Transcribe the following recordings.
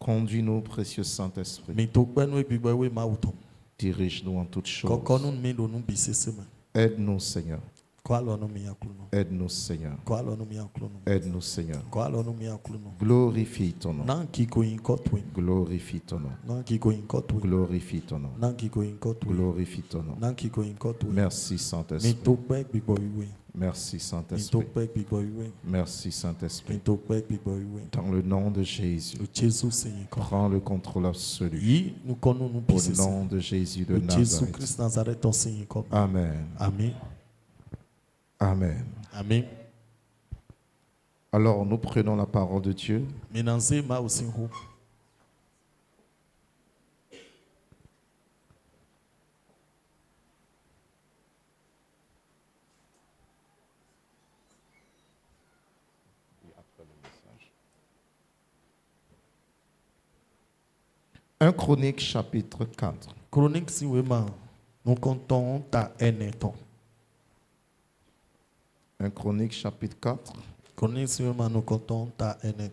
Conduis-nous, précieux Saint-Esprit. Dirige-nous en toutes choses. Aide-nous, Seigneur. Aide-nous, Seigneur. Aide-nous, Seigneur. Glorifie ton nom. Glorifie ton nom. Glorifie ton nom. Glorifie ton nom. Merci, Saint-Esprit. Merci, Saint-Esprit. Merci, Saint-Esprit. Dans le nom de Jésus, prends le contrôle absolu. Au nom de Jésus de Nazareth. Amen. Amen. Amen. Amen. Alors, nous prenons la parole de Dieu. Un Chronique chapitre 4. Chronique si nous comptons ta haine. Un Chronique chapitre 4. Chronique si nous comptons ta haine.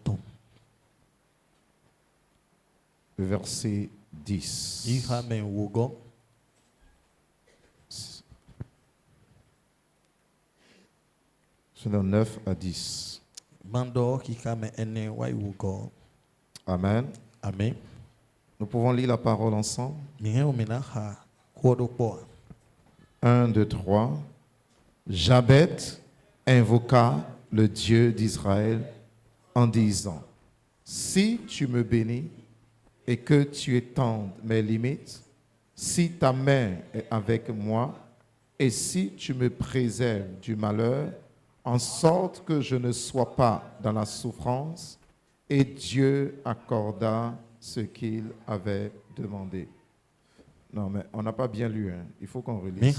Verset 10. C'est de 9 à 10. Amen. Amen. Nous pouvons lire la parole ensemble. 1, 2, 3. Jabet invoqua le Dieu d'Israël en disant: si tu me bénis et que tu étendes mes limites, si ta main est avec moi et si tu me préserves du malheur, en sorte que je ne sois pas dans la souffrance. Et Dieu accorda ce qu'il avait demandé. Non, mais on n'a pas bien lu. Hein. Il faut qu'on relise.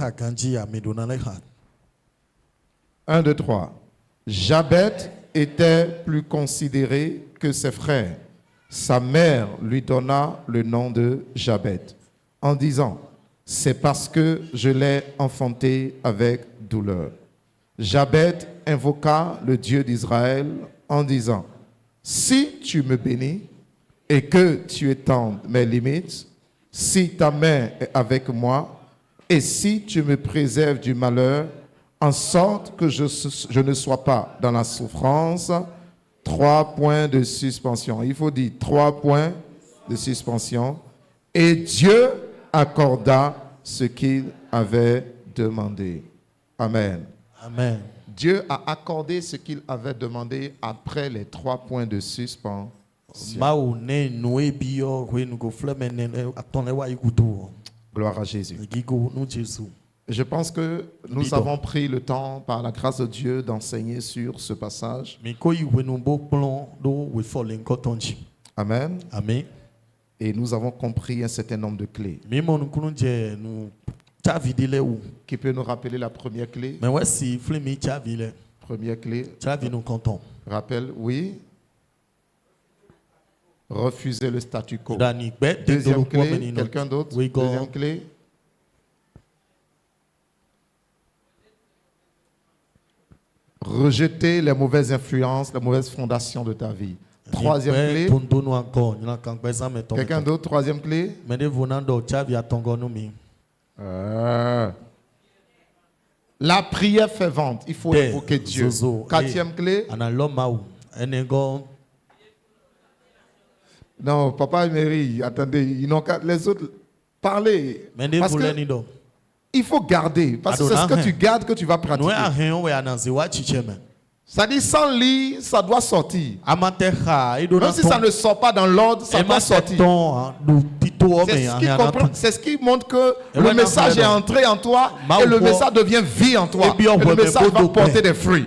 1, 2, 3. Jabet était plus considéré que ses frères. Sa mère lui donna le nom de Jabet, en disant: c'est parce que je l'ai enfanté avec douleur. Jabet invoqua le Dieu d'Israël en disant: si tu me bénis et que tu étendes mes limites, si ta main est avec moi et si tu me préserves du malheur, en sorte que je ne sois pas dans la souffrance. 3 points de suspension. Il faut dire 3 points de suspension. Et Dieu accorda ce qu'il avait demandé. Amen. Amen. Dieu a accordé ce qu'il avait demandé après les 3 points de suspension. Gloire à Jésus. Je pense que nous avons pris le temps, par la grâce de Dieu, d'enseigner sur ce passage. Amen. Amen. Et nous avons compris un certain nombre de clés. Qui peut nous rappeler la première clé? Première clé. Rappel, oui. Refuser le statu quo. Deuxième clé, quelqu'un d'autre? Deuxième clé. Rejeter les mauvaises influences, les mauvaises fondations de ta vie. Troisième clé. Quelqu'un d'autre? Troisième clé. La prière fervente. Il faut invoquer Dieu. Quatrième clé. Non, papa et Mary, attendez, ils n'ont qu'à les autres parler. Parce que il faut garder, parce que c'est ce que tu gardes que tu vas pratiquer. Ça dit sans lire, ça doit sortir. Même si ça ne sort pas dans l'ordre, ça doit sortir. C'est ce qui montre que le message est entré en toi et le message devient vie en toi. Et le message va porter des fruits.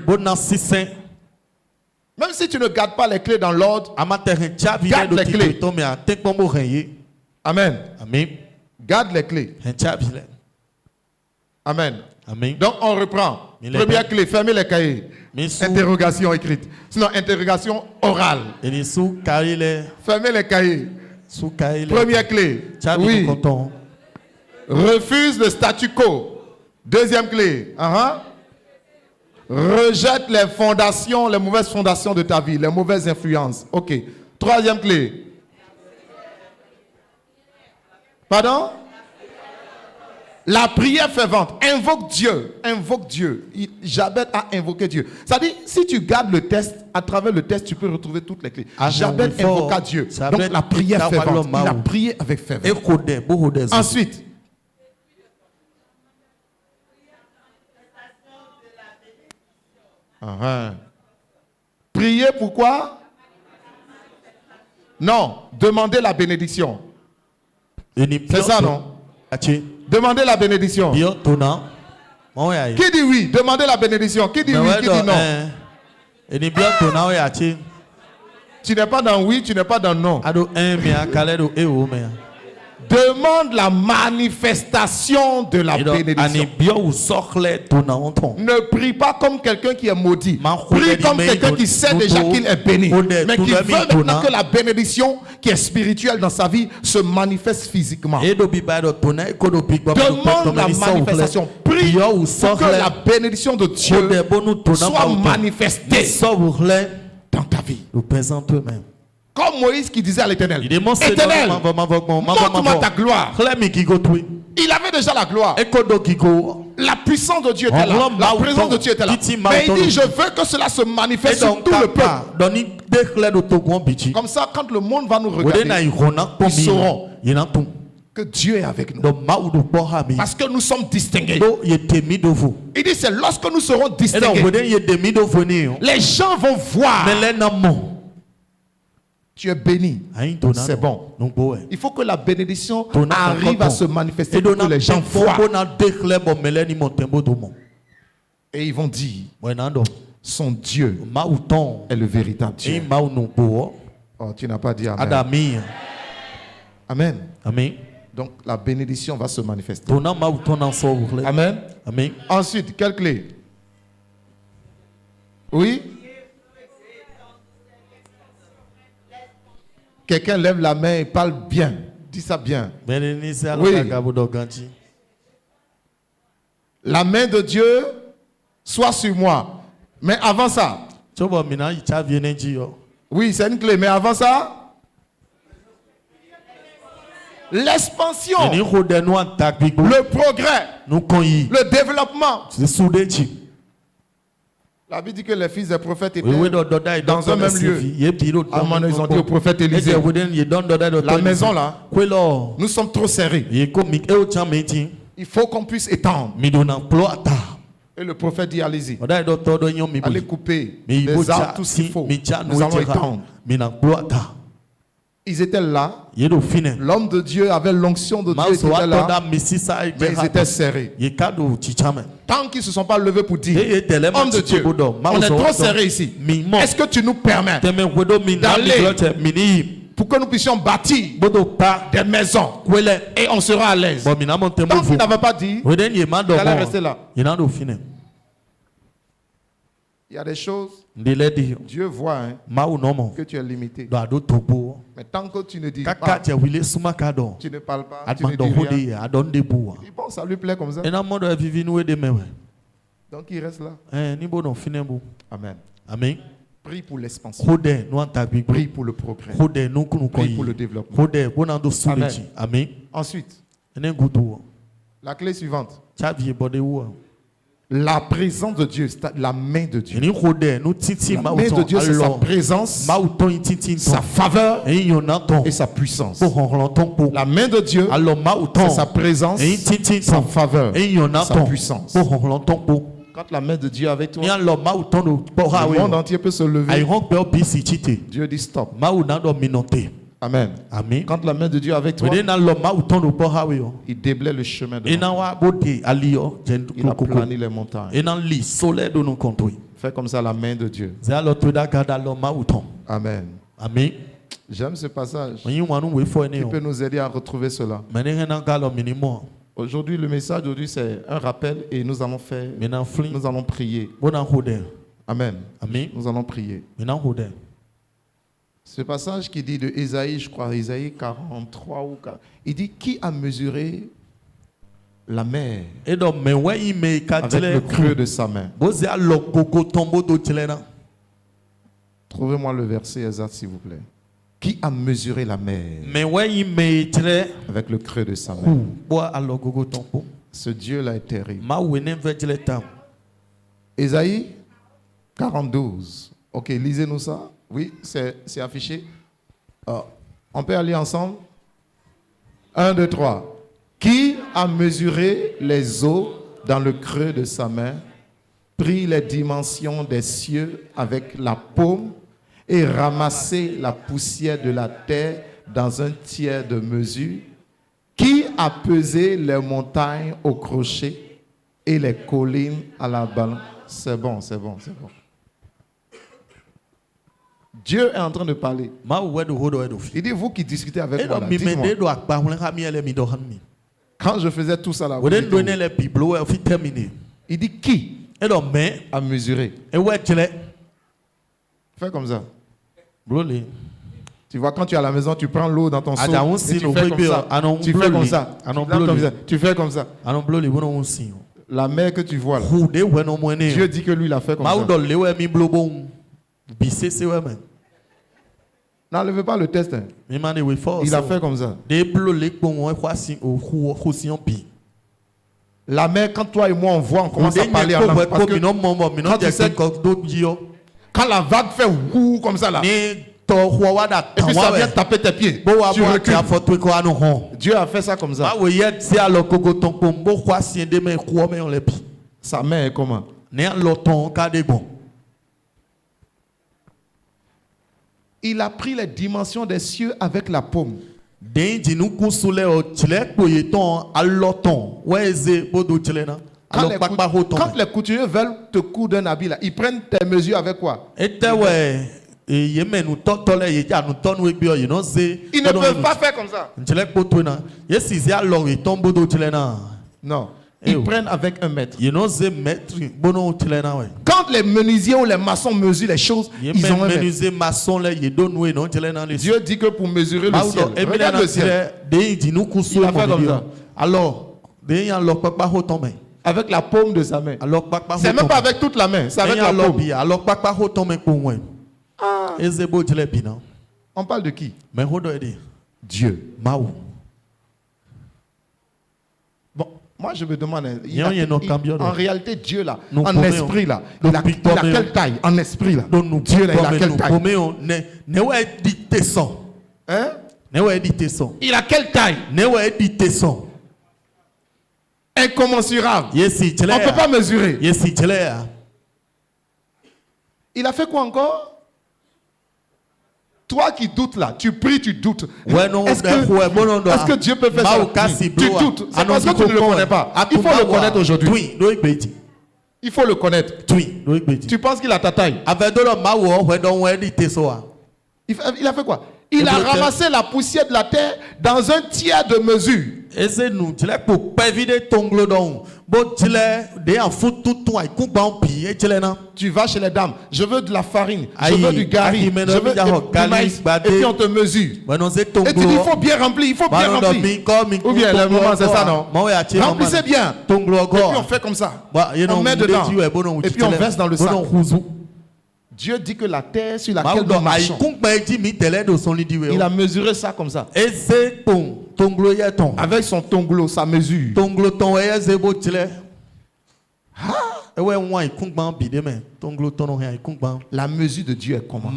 Même si tu ne gardes pas les clés dans l'ordre, garde les clés. Amen. Garde les clés. Amen. Amen. Donc on reprend. Première clé, fermez les cahiers. Interrogation écrite. Sinon, interrogation orale. Fermez les cahiers. Première clé. Oui. Refuse le statu quo. Deuxième clé. Rejette les fondations, les mauvaises fondations de ta vie, les mauvaises influences. Ok. Troisième clé. Pardon? La prière fervente. Invoque Dieu. Invoque Dieu. Jabez a invoqué Dieu. C'est-à-dire, si tu gardes le test, à travers le test, tu peux retrouver toutes les clés. Jabez invoqua Dieu. Donc la prière fervente. Il a prié avec ferveur. Ensuite. Prier pourquoi? Non. Demander la bénédiction. C'est ça, non? Demandez la bénédiction. Qui dit oui? Demandez la bénédiction. Qui dit oui? Qui dit non? Tu n'es pas dans oui, tu n'es pas dans non. Demande la manifestation de la bénédiction. Ne prie pas comme quelqu'un qui est maudit. Prie comme quelqu'un qui sait déjà qu'il est béni, mais qui veut maintenant que la bénédiction qui est spirituelle dans sa vie se manifeste physiquement. Demande la manifestation. Prie pour que la bénédiction de Dieu soit manifestée dans ta vie. Comme Moïse qui disait à l'Éternel, Éternel, montre-moi ta gloire. Il avait déjà la gloire. La puissance de Dieu était là. La présence de Dieu était là. Mais il dit, je veux que cela se manifeste sur tout le peuple. Comme ça, quand le monde va nous regarder, ils sauront que Dieu est avec nous. Parce que nous sommes distingués. Il dit, c'est lorsque nous serons distingués, les gens vont voir. Tu es béni. C'est bon. Il faut que la bénédiction arrive à se manifester pour que les gens voient. Et ils vont dire, son Dieu est le véritable Dieu. Oh, tu n'as pas dit Amen. Amen. Amen. Donc la bénédiction va se manifester. Amen. Amen. Ensuite, quelle clé? Oui? Quelqu'un lève la main et parle bien. Dis ça bien. Oui. La main de Dieu soit sur moi. Mais avant ça. Oui, c'est une clé. Mais avant ça. L'expansion. Le progrès. Le développement. La Bible dit que les fils des prophètes étaient dans un même lieu. À un moment donné, ils ont dit au prophète Élisée, la maison là, nous sommes trop serrés. Il faut qu'on puisse étendre. Et le prophète dit, allez-y. Allez couper les arbres, tout ce qu'il faut. Nous allons étendre. Ils étaient là. L'homme de Dieu avait l'onction de Dieu. Ils étaient là. Mais ils étaient serrés. Tant qu'ils ne se sont pas levés pour dire, homme de Dieu, on est trop serrés ici. Est-ce que tu nous permets d'aller pour que nous puissions bâtir des maisons et on sera à l'aise? Tant qu'il n'avait pas dit, il allait rester là. Il y a des choses, Dieu voit que tu es limité. Mais tant que tu ne dis pas, tu ne parles pas, tu ne dis rien, bon, ça lui plaît comme ça. Donc il reste là. Amen. Amen. Prie pour l'expansion. Prie pour le progrès. Prie pour le développement. Amen. Ensuite, la clé suivante. La présence de Dieu, c'est la main de Dieu. La main de Dieu, c'est sa présence, sa faveur et sa puissance. La main de Dieu, c'est sa présence, sa faveur, sa puissance. Quand la main de Dieu est avec toi, le monde entier peut se lever. Dieu dit stop. Amen. Amen. Quand la main de Dieu est avec toi, il déblaye le chemin de il aplanit les montagnes. Fais comme ça la main de Dieu. Amen. Amen. J'aime ce passage qui peut nous aider à retrouver cela. Aujourd'hui, le message d'aujourd'hui, c'est un rappel et nous allons faire, nous allons prier. Amen. Amen. Nous allons prier. Ce passage qui dit de Ésaïe, je crois, Ésaïe 43 ou 40, il dit qui a mesuré la mer avec le creux de sa main. Trouvez-moi le verset exact, s'il vous plaît. Qui a mesuré la mer Mais ouais, il mettrait avec le creux de sa main? bois alors gogo tompo. Ce Dieu-là est terrible. Ma wene vedle tam. Ésaïe 42. Ok, lisez-nous ça. Oui, c'est affiché. On peut aller ensemble. 1, 2, 3. Qui a mesuré les eaux dans le creux de sa main, pris les dimensions des cieux avec la paume et ramassé la poussière de la terre dans un tiers de mesure? Qui a pesé les montagnes au crochet et les collines à la balance? C'est bon, c'est bon, c'est bon. Dieu est en train de parler. Il dit, vous qui discutez avec moi, là, dites-moi, quand je faisais tout ça là, vous étiez où? Il dit, qui a mesuré? Fais comme ça. Tu vois, quand tu es à la maison, tu prends l'eau dans ton seau et tu fais comme ça. Tu fais comme ça. Tu fais comme ça. La mer que tu vois là, Dieu dit que lui l'a fait comme ça. N'enlevez pas le test. Hein. Il a fait comme ça. La mer, quand toi et moi on voit, on commence à parler en langue. Parce que quand, tu sais, quand la vague fait wouh comme ça là, et puis ça vient taper tes pieds, tu recules. Dieu a fait ça comme ça. Sa main est comment? Il a pris les dimensions des cieux avec la paume. Quand les couturiers veulent te coudre un habit là, ils prennent tes mesures avec quoi? Ils ne peuvent pas faire comme ça. Non. Ils prennent avec 1 mètre. Quand les menuisiers ou les maçons mesurent les choses, ils ont 1 mètre. Dieu dit que pour mesurer le ciel, regarde le ciel. Il a fait comme ça. Avec la paume de sa main. C'est même pas avec toute la main, c'est avec la paume. On parle de qui? Dieu. Bon, moi je me demande, en réalité Dieu là, en esprit là, il a quelle taille? En esprit là, Dieu là, il a quelle taille? Hein? Il a quelle taille? Incommensurable. On ne peut pas mesurer. Il a fait quoi encore? Toi qui doutes là, tu pries, tu doutes. Est-ce que Dieu peut faire ça? Tu doutes. C'est parce que tu ne le connais pas. Il faut le connaître aujourd'hui. Il faut le connaître. Tu penses qu'il a ta taille? Il a fait quoi? Il a ramassé la poussière de la terre dans un tiers de mesure. Tu vas chez les dames, je veux de la farine, je veux du gari, je veux du maïs, et puis on te mesure. Et tu dis, il faut bien remplir, il faut bien remplir. Ou bien, le moment, c'est ça, non? Remplissez bien. Et puis on fait comme ça. On met dedans. Et puis on verse dans le sac. Dieu dit que la terre sur laquelle nous marchons, il a mesuré ça comme ça. Avec son tonglo, sa mesure. La mesure de Dieu est comment?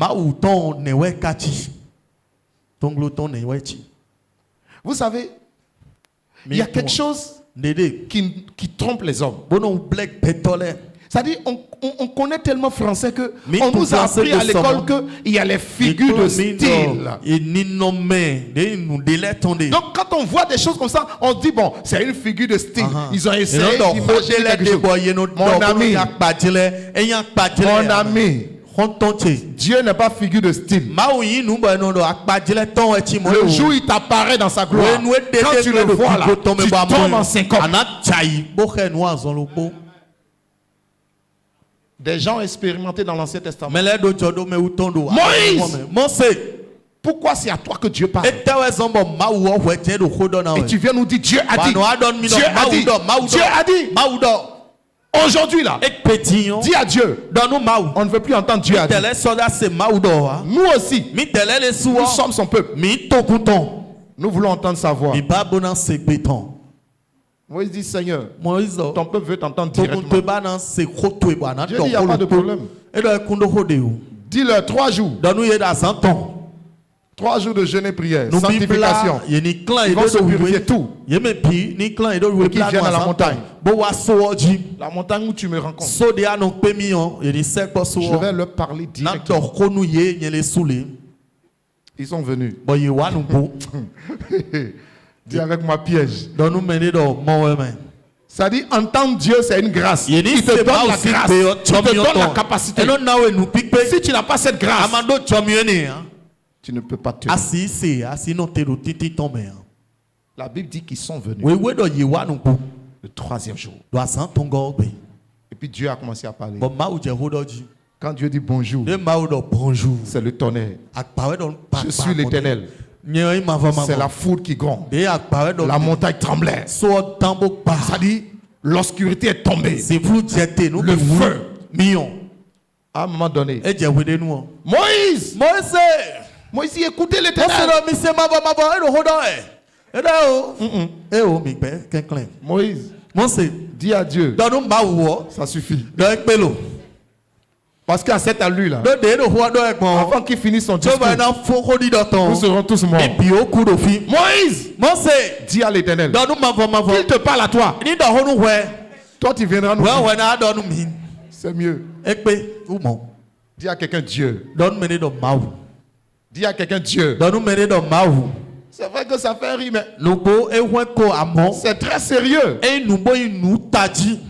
Vous savez, il y a quelque chose qui trompe les hommes. C'est-à-dire, on connaît tellement français que on nous a appris à l'école qu'il y a les figures de style. Donc, quand on voit des choses comme ça, on se dit, bon, c'est une figure de style. Ils ont essayé d'imaginer quelque chose. Mon ami, Dieu n'est pas figure de style. Le jour où il t'apparaît dans sa gloire, quand tu le vois là, tu tombes en syncope. Des gens expérimentés dans l'Ancien Testament. Moïse! Pourquoi c'est à toi que Dieu parle? Et tu viens nous dire Dieu a dit. Dieu a dit. Dieu a dit. Aujourd'hui là, Et petit, dis à Dieu, dans nous maou. on ne veut plus entendre Dieu à dire. Tele soda se maou doa. Nous aussi, Mi tele le nous suo. sommes son peuple. Mi tokuton. Nous voulons entendre sa voix. Mi babonan se beton. Moïse dit, Seigneur, Moïse, ton peuple veut t'entendre tokun directement. te banan se khotwe bana. Dieu dit, il n'y a pas de problème. Et dans kundo hodeu. Dis-leur 3 jours. Dans nous yeda santon. 3 jours de jeûne et prière. Nous Sanctification. Yeni clan Ils et vont se purifier de tout. Yeme pi ni clan et de Qui viennent à la montagne. Bo wa soji. La montagne où tu me rencontres. So de anon pemion. Yeni sekpo so. Je vais leur parler Nan directement. tor konu ye nyele soule. Ils sont venus. Bo ye wa nou bo. Dis avec moi piège. Dans nous mener dans mon wemen. Ça dit, entendre Dieu, c'est une grâce. Yeni Il te se donne ba la aussi grâce. pe Il te donne la ton. capacité. Et non nawe nou pikpe. Si tu n'as pas cette grâce, Amando chomiene hein. tu ne peux pas tenir. Asi se asi non te do titi tombe hein. La Bible dit qu'ils sont venus We we do ye wa nou bo. le 3e jour. Do asan tongo be. Et puis Dieu a commencé à parler. Bo ma ou je hodoji. Quand Dieu dit bonjour, De ma ou do bonjour. c'est le tonnerre. Akpawe don Je suis l'Éternel. Nyoi ma va ma. C'est la foudre qui gronde. De akpawe don La montagne tremblait. so tambo pa. Ça dit, l'obscurité est tombée. C'est vous jeter nous Le feu. Million. À un moment donné, Et je wede nous. Moïse, Moïse. Moïse dit, écoutez Moïse l'Éternel. do mi se ma va e do hodo e. E da o. E o mi pe kenklen. Moïse, Moïse dis à Dieu, do no ma wo. ça suffit. Do e pelo. Parce qu'à cette allure-là, Do de do ho do e pon. avant qu'il finisse son So discours, ba na fo hodi do ton. nous serons tous morts. Et puis au coup de fi. Moïse, Moïse dis à l'Éternel, do no ma va. qu'il te parle à toi. Ni do ho nu we. Toi, tu viendras nous We dire. we na do nu mi. C'est mieux. E pe ou mo. Dis à quelqu'un Dieu. Do nu mene do ma wo. Dis à quelqu'un Dieu. Do nu mene do ma wo. C'est vrai que ça fait rire, mais Lobo e wen ko amon. c'est très sérieux. E nu bo nu taji.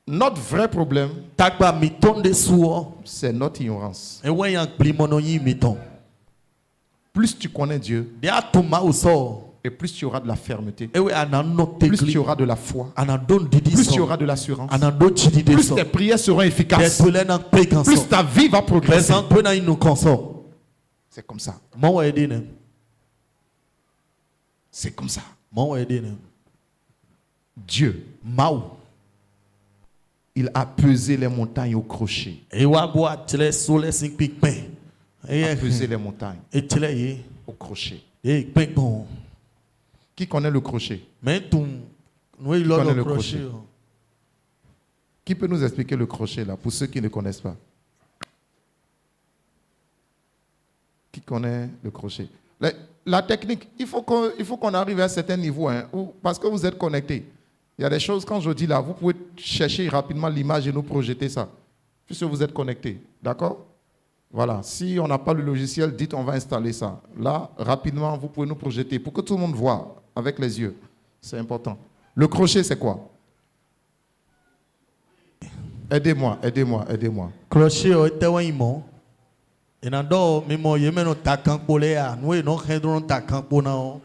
Notre vrai problème, Tagba mi ton de suo. c'est notre ignorance. E wen yan glimono yi mi ton. Plus tu connais Dieu, De atuma o so. et plus tu auras de la fermeté, E we anan no plus tu tegli. auras de la foi, Anan don didi plus tu so. auras de l'assurance, Anan do chidi de plus so. tes prières seront De efficaces, tole nan pe kan plus so. ta vie va progresser. Présent pe nan inu konso. C'est comme ça. Mon wa ede nem. C'est comme ça. Mon wa ede nem. Dieu, Mau. il a pesé les montagnes au crochet. E wa bo atle sole sin pikpen. Il a E pesé les montagnes e tele ye. au crochet. E pen bon. Qui connaît le crochet? Mais tum nous il connaît lo le crochet. crochet? Qui peut nous expliquer le crochet là, pour ceux qui ne connaissent pas? Qui connaît le crochet? La technique, il faut qu'on arrive à un certain niveau, hein, parce que vous êtes connectés. Il y a des choses, quand je dis là, vous pouvez chercher rapidement l'image et nous projeter ça, puisque vous êtes connectés. D'accord? Voilà. Si on n'a pas le logiciel, dites on va installer ça. Là, rapidement, vous pouvez nous projeter pour que tout le monde voit avec les yeux. C'est important. Le crochet, c'est quoi? Aidez-moi, aidez-moi, aidez-moi. Crochet o te wan imo. E nan do mi mo ye meno takan pole a. Nou e no hendron takan pona o.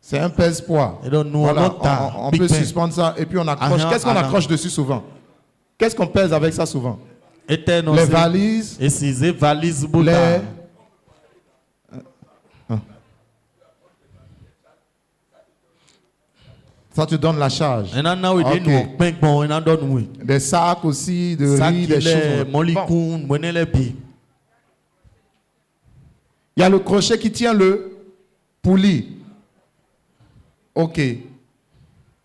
C'est un pèse-poids. Et donc, nous, Voilà, on on peut Big Ben. suspendre ça et puis on accroche. Ah, Qu'est-ce qu'on ah, accroche dessus souvent? Qu'est-ce qu'on pèse avec ça souvent? Et te non Les se- valises, E si ze valise bouta. les... Ça te donne la charge. E nan na we de Ok. nou pen bon e nan do nou e. Des sacs aussi, de riz, des Sakile, choses. Bon. molikoun, mwenele pi. Il y a le crochet qui tient le poulie. Ok.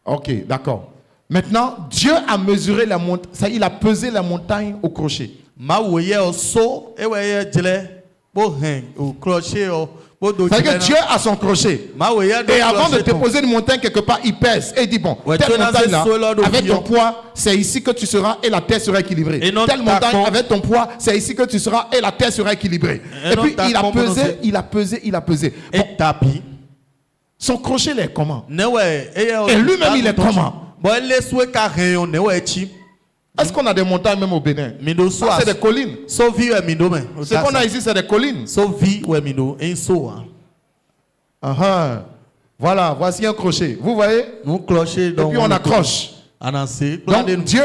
Ok, d'accord. Maintenant, Dieu a mesuré la montagne. Ça, il a pesé la montagne au crochet. Ma wo ye o so, e we ye jele. Bo hen, o crochet o. Bo do C'est-à-dire jele que Dieu a son crochet. Ma wo ye do Et avant de crochet ton. déposer une montagne quelque part, il pèse. Et il dit, bon, Ouais, telle tu as montagne là, ce sol-là de avec ton bouillon. poids, c'est ici que tu seras et la terre sera équilibrée. Et non Telle ta montagne, con- avec ton poids, c'est ici que tu seras et la terre sera équilibrée. Et Et non puis ta il a con- pesé, il a pesé, il a pesé. Bon, E tapi. son crochet, il est comment? Ne we, e ye o. Et lui-même, il est ta- comment? Bon, ele soué ka hen yo ne we chi. Est-ce qu'on a des montagnes même au Bénin? Mindo so Ça, c'est des collines. So vi we mindo men. Ce qu'on a ici, c'est des collines. So vi we mindo en so a. Ah, voilà, voici un crochet. Vous voyez? Nou clocher Et donc. puis on accroche. Ananse. Donc Dieu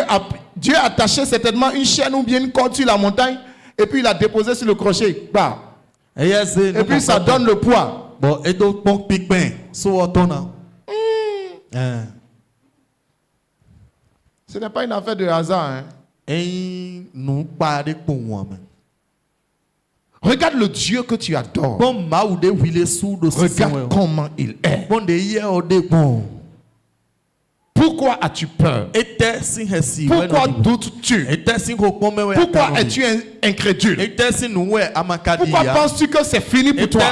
a attaché certainement une chaîne ou bien une corde sur la montagne et puis il a déposé sur le crochet. Bah. Et puis ça donne le poids. Bon, et donc bon pic ben. So otona. Ce n'est pas une affaire de hasard. Hein. Et nous parlons pour moi. Regarde le Dieu que tu adores. Regarde comment il est. Pourquoi as-tu peur? Pourquoi doutes-tu? Pourquoi es-tu incrédule? Pourquoi penses-tu que c'est fini pour toi?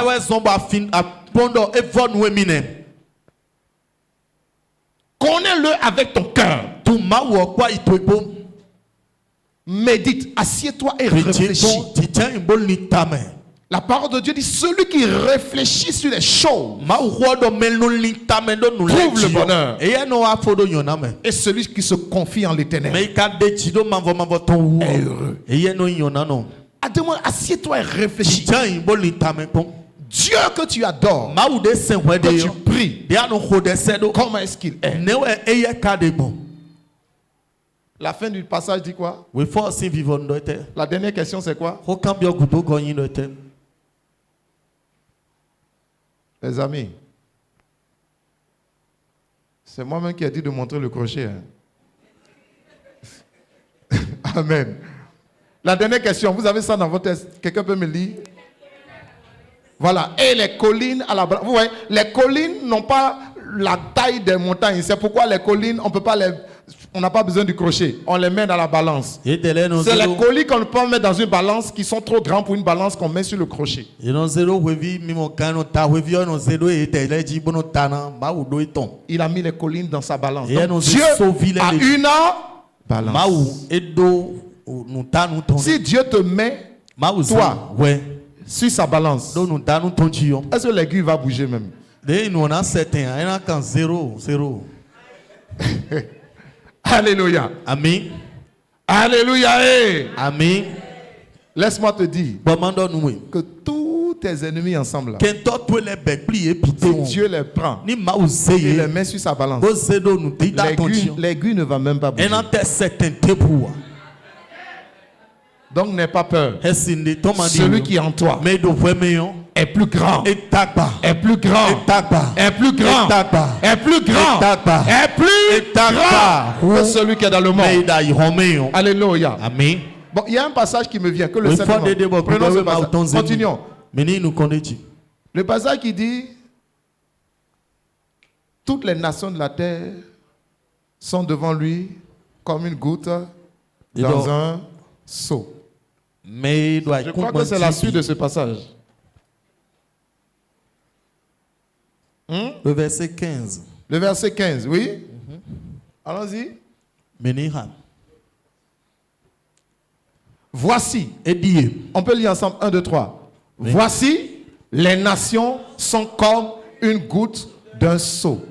Connais-le avec ton cœur. Médite, assieds-toi et réfléchis. La parole de Dieu dit, celui qui réfléchit sur les choses trouve le bonheur. Et celui qui se confie en l'Éternel est heureux. Assieds-toi et réfléchis. Dieu que tu adores, que tu pries, comment est-ce qu'il est? La fin du passage dit quoi? La dernière question c'est quoi? Les amis, c'est moi-même qui ai dit de montrer le crochet. Hein? Amen. La dernière question, vous avez ça dans votre test. Quelqu'un peut me lire? Voilà. Et les collines à la... Vous voyez, les collines n'ont pas la taille des montagnes. C'est pourquoi les collines, on peut pas les... On n'a pas besoin du crochet. On les met dans la balance. C'est les colis qu'on peut mettre dans une balance qui sont trop grands pour une balance qu'on met sur le crochet. Il a mis les collines dans sa balance. Donc Dieu a une balance. Si Dieu te met, toi, sur sa balance, est-ce que l'aiguille va bouger même? Alléluia. Amen. Alléluia. Amen. Laisse-moi te dire que tous tes ennemis ensemble, là, si Dieu les prend et les met sur sa balance, l'aiguille ne va même pas bouger. Donc n'aie pas peur. Celui qui est en toi est plus grand, est plus grand, est plus grand, est plus grand, est plus grand que celui qui est dans le monde. Alléluia. Amen. Bon, il y a un passage qui me vient que le Seigneur. Prenons ce passage. Continuons. Le passage qui dit: toutes les nations de la terre sont devant lui comme une goutte dans un seau. Je crois que c'est la suite de ce passage. Le verset 15. Le verset 15, oui. Allons-y. Voici. On peut lire ensemble 1, 2, 3. Oui. Voici, les nations sont comme une goutte d'un seau.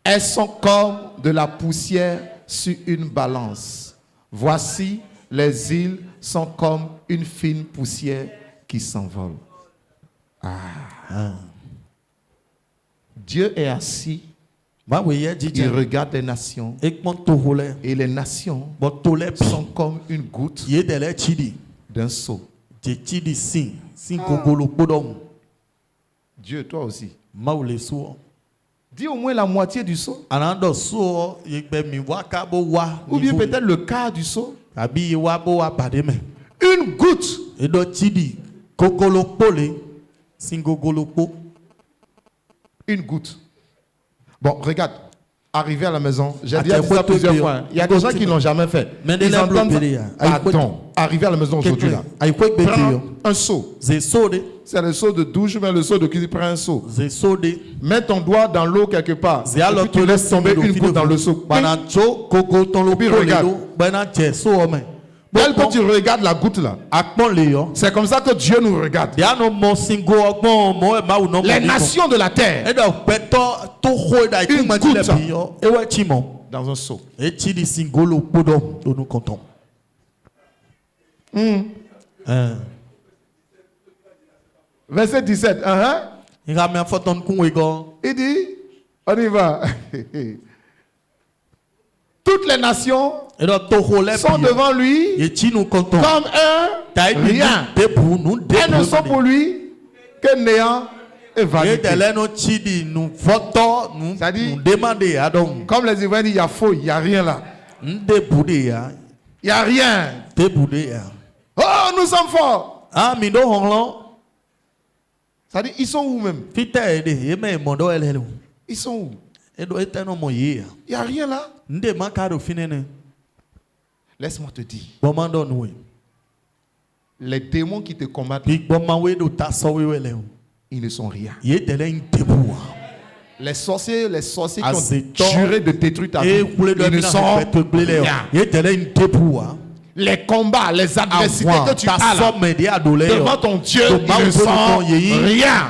Elles sont comme de la poussière sur une balance. Voici, les îles sont comme une fine poussière qui s'envole. Dieu est assis. Il regarde les nations. Et les nations sont comme une goutte d'un seau. Dieu, toi aussi. Dis au moins la moitié du seau. Ou bien peut-être le quart du seau. Une goutte. Une goutte. Bon, regarde. Arrivé à la maison, j'ai déjà dit ça plusieurs fois. Hein. Il y a des gens qui ne l'ont jamais fait. Ils entendent pardon. Arrivé à la maison aujourd'hui là. Prends un seau. C'est le seau de douche, mais le seau de cuisine. Prends un seau. Mets ton doigt dans l'eau quelque part. Et puis tu laisses tomber une goutte dans le seau. Puis regarde. Quand tu regardes la goutte là, c'est comme ça que Dieu nous regarde. Les nations de la terre, une goutte dans un seau. Verset 17. Il dit, on y va. Toutes les nations sont devant lui comme un rien. Elles ne sont pour lui que néant et vanité. C'est-à-dire, comme les Ivoiriens disent, il y a faux, il n'y a rien là. Il n'y a rien. Oh, nous sommes forts. Ça dit, ils sont où même? Ils sont où? Il n'y a rien là. Laisse-moi te dire. Les démons qui te combattent, ils ne sont rien. Les sorciers qui ont juré de détruire ta vie, ils ne sont rien. Les combats, les adversités que tu as là, devant ton Dieu, ils ne sont rien.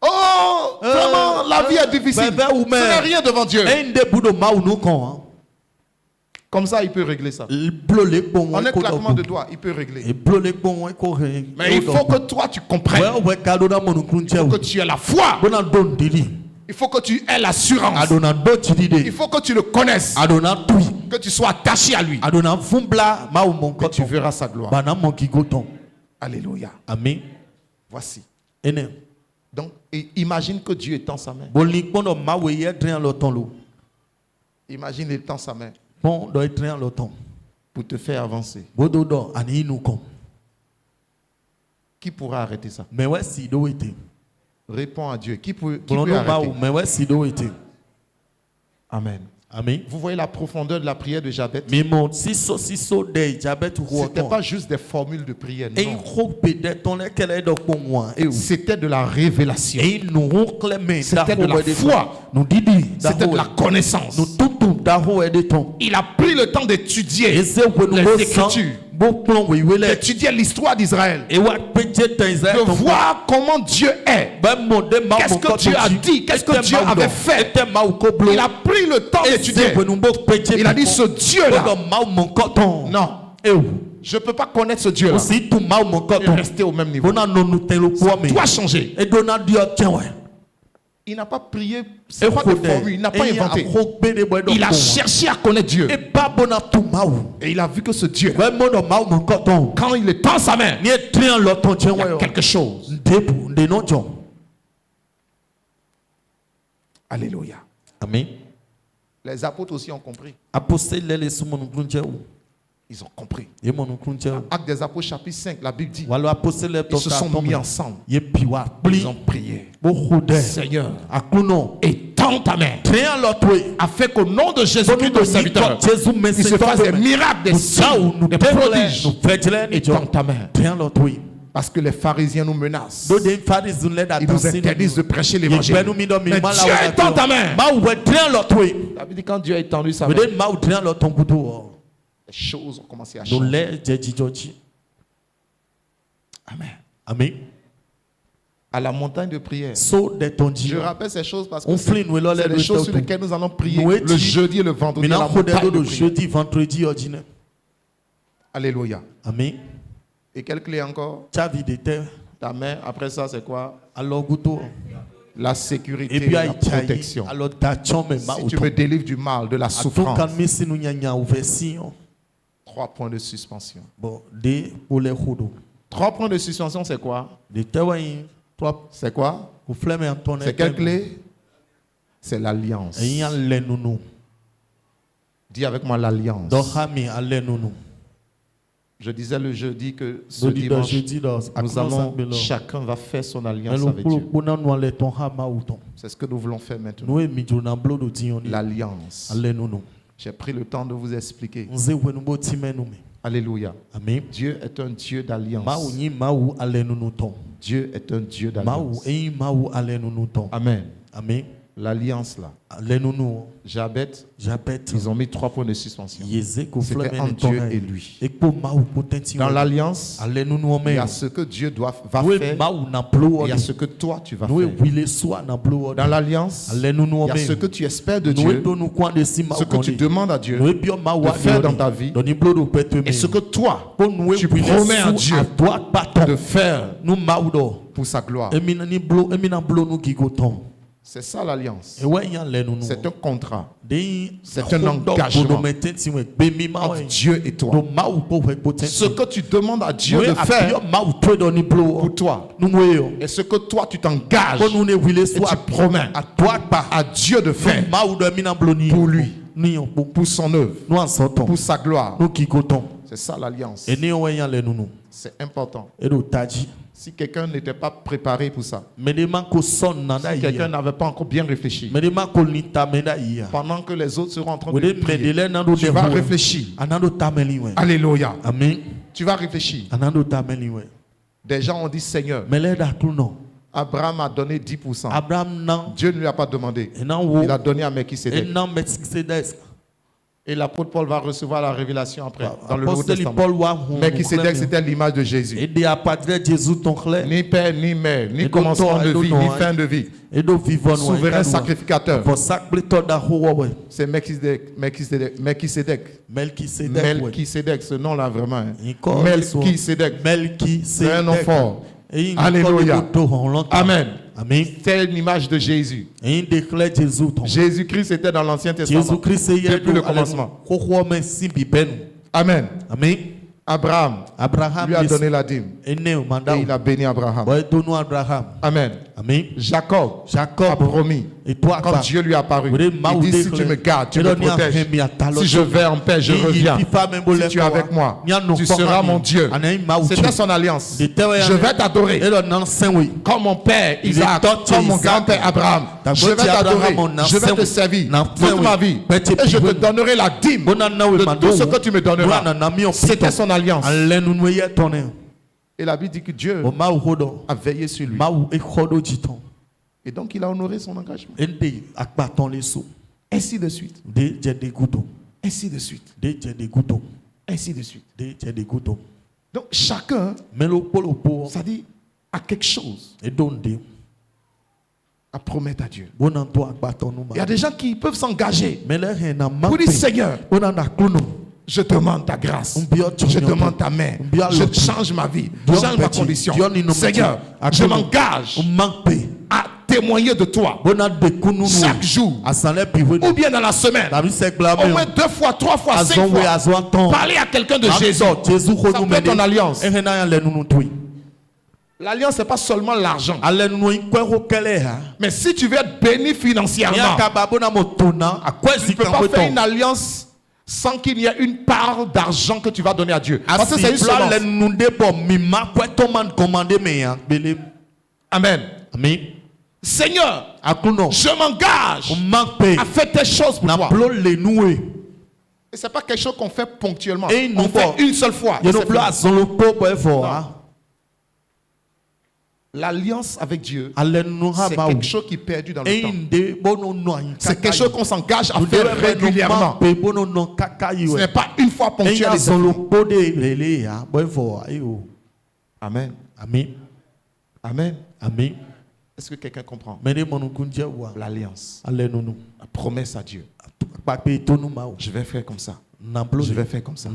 Oh, vraiment, la vie est difficile. Ce n'est rien devant Dieu. Comme ça, il peut régler ça. En un claquement de doigts, il peut régler. Mais il faut que toi, tu comprennes. Il faut que tu aies la foi. Il faut que tu aies l'assurance. Il faut que tu le connaisses. Que tu sois attaché à lui. Que tu verras sa gloire. Alléluia. Amen. Voici. Donc, imagine que Dieu étend sa main. Imagine il étend sa main pour te faire avancer. Qui pourra arrêter ça? Réponds à Dieu. Qui peut arrêter? Amen. Amen. Vous voyez la profondeur de la prière de Jabet? C'était pas juste des formules de prière, non. C'était de la révélation. C'était de la foi. C'était de la connaissance. Il a pris le temps d'étudier les Écritures, d'étudier l'histoire d'Israël, de voir comment Dieu est, qu'est-ce que Dieu a dit, qu'est-ce que Dieu avait fait. Il a pris le temps d'étudier. Il a dit, ce Dieu-là, non, je ne peux pas connaître ce Dieu-là et rester au même niveau. Ça doit changer. Il n'a pas prié, c'est pas de formule, il n'a pas inventé. Il a cherché à connaître Dieu. Et il a vu que ce Dieu, quand il tend sa main, il y a quelque chose. Alléluia. Amen. Les apôtres aussi ont compris. Ils ont compris. Actes des Apôtres chapitre 5, la Bible dit, ils se sont mis ensemble. Ils ont prié. Seigneur, étends ta main, afin qu'au nom de Jésus-Christ, ton serviteur, il se fasse des miracles, des signes, des prodiges. Étends ta main. Parce que les pharisiens nous menacent. Ils nous interdisent de prêcher l'évangile. Mais Dieu étend ta main. La Bible dit quand Dieu a étendu sa main, les choses ont commencé à changer. Amen. Amen. À la montagne de prière. Je rappelle ces choses parce que c'est les choses sur lesquelles nous allons prier le jeudi et le vendredi. À la montagne de prière. Alléluia. Amen. Et quelle clé encore? Ta main, après ça, c'est quoi? La sécurité et la protection. Si tu me délivres du mal, de la souffrance. 3 points de suspension. 3 points de suspension, c'est quoi? C'est quoi? C'est quelle clé? C'est l'alliance. Dis avec moi l'alliance. Je disais le jeudi que ce dimanche, chacun va faire son alliance avec Dieu. C'est ce que nous voulons faire maintenant. L'alliance. J'ai pris le temps de vous expliquer. Alléluia. Amen. Dieu est un Dieu d'alliance. Dieu est un Dieu d'alliance. Amen. Amen. L'alliance là. Jabet, ils ont mis 3 points de suspension. C'était entre Dieu et lui. Dans l'alliance, il y a ce que Dieu va faire. Il y a ce que toi tu vas faire. Dans l'alliance, il y a ce que tu espères de Dieu, ce que tu demandes à Dieu de faire dans ta vie, et ce que toi tu promets à Dieu de faire pour sa gloire. C'est ça l'alliance. C'est un contrat. C'est un engagement entre Dieu et toi. Ce que tu demandes à Dieu de faire pour toi. Et ce que toi tu t'engages et tu promets à Dieu de faire pour lui. ni on pour pour son œuvre, nous en sortons pour sa gloire. nous qui comptons C'est ça l'alliance. et ni on voyant les nous C'est important. et nous taji Si quelqu'un n'était pas préparé pour ça, mais des man ko son nanda si quelqu'un ya n'avait pas encore bien réfléchi, mais des man ko ni tamenda ya pendant que les autres seront en train we de de prier, medele nando tu de vas réfléchir. anando tameli we Alléluia. amen Tu vas réfléchir. anando tameli we Des gens ont dit, Seigneur, mais les da non Abraham a donné 10%. Abraham nan Dieu ne lui a pas demandé. et nan wo Il a donné à et Melchisédek. nan Melchisedec Et l'apôtre Paul va recevoir la révélation après, dans le Nouveau apostole Testament. Paul wa hu Melchisédek, c'était l'image de et Jésus. de apatre Jésus ton clair Ni père, ni mère, ni Et commencement docteur, de et vie, docteur, ni fin de vie. et do vivant Souverain sacrificateur. pour sacrer to da ho we C'est Melchisédek. Melchisédek. Melchisedec Melchisédek, ce nom-là vraiment. hein. Encore Melchisédek. C'est un nom Melchisedec fort. et Alléluia. Amen. amen C'est une image de Jésus. et déclare Jésus ton Jésus-Christ était dans l'Ancien Testament. Jésus-Christ Depuis le commencement. ko mais si bi ben Amen. amen Abraham Abraham lui a donné la dîme. et né au mandat Et il a béni Abraham. ouais donne Abraham Amen. amen Jacob a Jacob promis, et toi quand Dieu lui a apparu, il dit, si tu me gardes, tu me protèges, si je vais en paix, je reviens. Si tu es avec moi, tu seras mon Dieu. C'était son alliance. Je vais t'adorer. Comme mon père Isaac, comme mon grand-père Abraham. Je vais t'adorer. Je vais te servir toute ma vie. Et je te donnerai la dîme de tout ce que tu me donneras. C'était son alliance. Et la Bible dit que Dieu a veillé sur lui. Et donc il a honoré son engagement. Ainsi de suite. Ainsi de suite. Ainsi de suite. Donc chacun, ça dit, a quelque chose à promettre à Dieu. Il y a des gens qui peuvent s'engager pour dire, Seigneur, je demande ta grâce, je demande ta main, je change ma vie, change ma condition. Seigneur, je m'engage à témoigner de toi chaque jour ou bien dans la semaine, au moins 2 fois, 3 fois, 5 fois. Parler à quelqu'un de Jésus, ça peut être ton alliance. L'alliance, ce n'est pas seulement l'argent. Mais si tu veux être béni financièrement, tu ne peux pas faire une alliance sans qu'il y ait une part d'argent que tu vas donner à Dieu. Parce que c'est une semence. Amen. Seigneur, je m'engage à faire tes choses pour toi. Et ce n'est pas quelque chose qu'on fait ponctuellement. On fait une seule fois. L'alliance avec Dieu, c'est quelque chose qui est perdu dans le temps. C'est quelque chose qu'on s'engage à faire régulièrement. Ce n'est pas une fois ponctuel. Amen. Amen. Amen. Est-ce que quelqu'un comprend? L'alliance, la promesse à Dieu. Je vais faire comme ça. Je vais faire comme ça.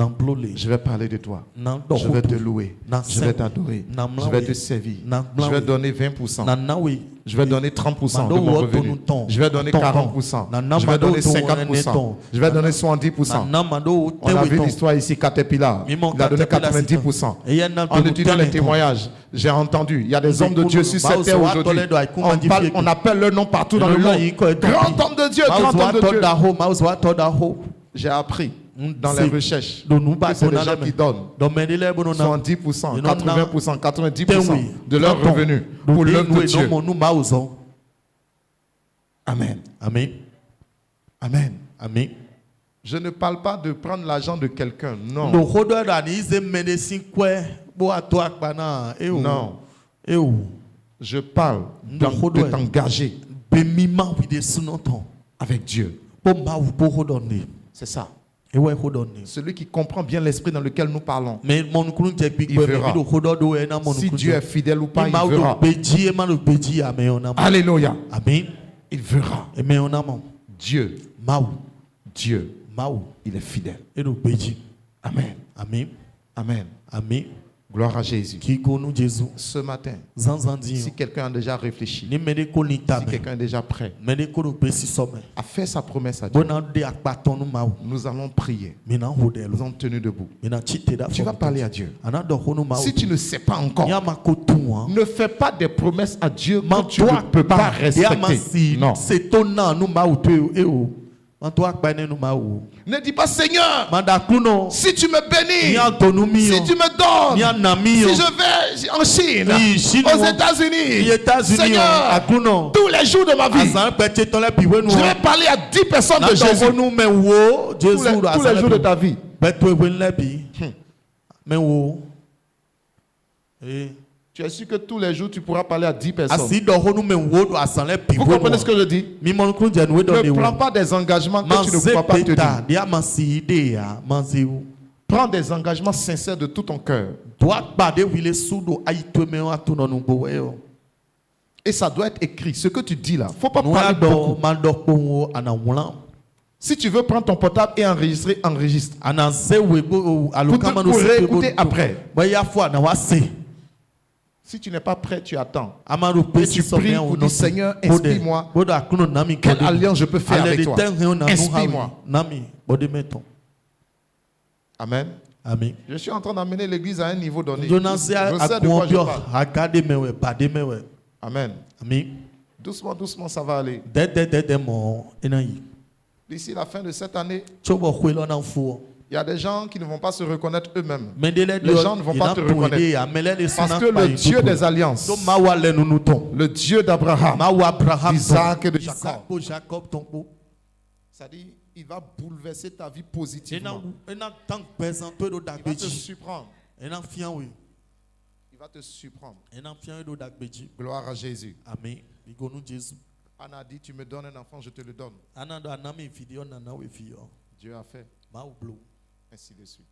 Je vais parler de toi. Je vais te louer. Je vais t'adorer. Je vais te servir. Je vais donner 20%. Je vais donner 30% de mon revenu. Je vais donner 40%. Je vais donner 50%. Je vais donner 70%. On a vu l'histoire ici, Caterpillar. Il a donné 90%. En étudiant les témoignages, j'ai entendu, il y a des hommes de Dieu sur cette terre aujourd'hui. On appelle leur nom partout dans le monde. Grand homme de Dieu, grand homme de Dieu. J'ai appris dans les recherches que c'est des gens qui donnent 70%, 80%, 90% de leurs revenus pour l'œuvre de Dieu. Amen. Amen. Amen. Amen. Je ne parle pas de prendre l'argent de quelqu'un, non. Non. Je parle de t'engager avec Dieu. C'est ça. Celui qui comprend bien l'esprit dans lequel nous parlons, il verra. Si Dieu est fidèle ou pas, il verra. Alléluia. Il verra. Dieu, il est fidèle. Amen. Amen. Gloire à Jésus. Ce matin, si quelqu'un a déjà réfléchi, si quelqu'un est déjà prêt à faire sa promesse à Dieu, nous allons prier. Nous allons tenir debout. Tu vas parler à Dieu. Si tu ne sais pas encore, ne fais pas des promesses à Dieu que tu ne peux pas respecter. Non. Ne dis pas Seigneur, Mandakuno. si tu me bénis, Si si tu me donnes, si je vais en Chine, aux États-Unis, Seigneur, tous les jours de ma vie, je vais parler à 10 personnes de Jésus. Tous les jours de ta vie. Tu es sûr que tous les jours tu pourras parler à 10 personnes. Vous comprenez ce que je dis? Ne prends pas des engagements que tu ne crois pas te dire. Prends des engagements sincères de tout ton cœur. Et ça doit être écrit. Ce que tu dis là, il ne faut pas parler beaucoup. Si tu veux prendre ton portable et enregistrer, enregistre. Pour réécouter après. Si tu n'es pas prêt, tu attends. Et tu pries pour dire Seigneur, inspire-moi. Quelle alliance je peux faire avec toi? Inspire-moi. Amen. Amen. Je suis en train d'amener l'église à un niveau donné. Je sais de quoi je parle. Amen. Doucement, doucement, ça va aller. D'ici la fin de cette année, il y a des gens qui ne vont pas se reconnaître eux-mêmes. Les gens ne vont pas te reconnaître. Parce que le Dieu des alliances, le Dieu d'Abraham, d'Isaac et de Jacob, ça dit, il va bouleverser ta vie positivement. Il va te surprendre. Il va te surprendre. Gloire à Jésus. Amen. Anna a dit, tu me donnes un enfant, je te le donne. Dieu a fait. Ainsi de suite.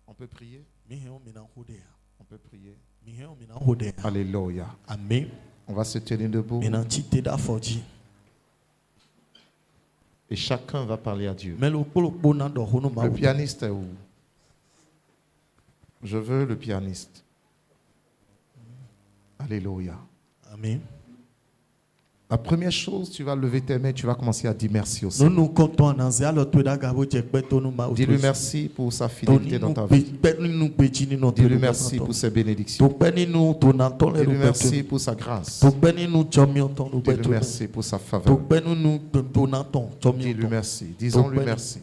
On peut prier. On peut prier. Alléluia. Amen. On va se tenir debout. Et chacun va parler à Dieu. Le pianiste est où? Je veux le pianiste. Alléluia. Amen. La première chose, tu vas lever tes mains, tu vas commencer à dire merci au Seigneur. Dis-lui merci pour sa fidélité dans ta vie. Dis-lui merci pour ses bénédictions. Dis-lui merci pour sa grâce. Dis-lui merci pour sa faveur. Dis-lui merci. Disons-lui merci.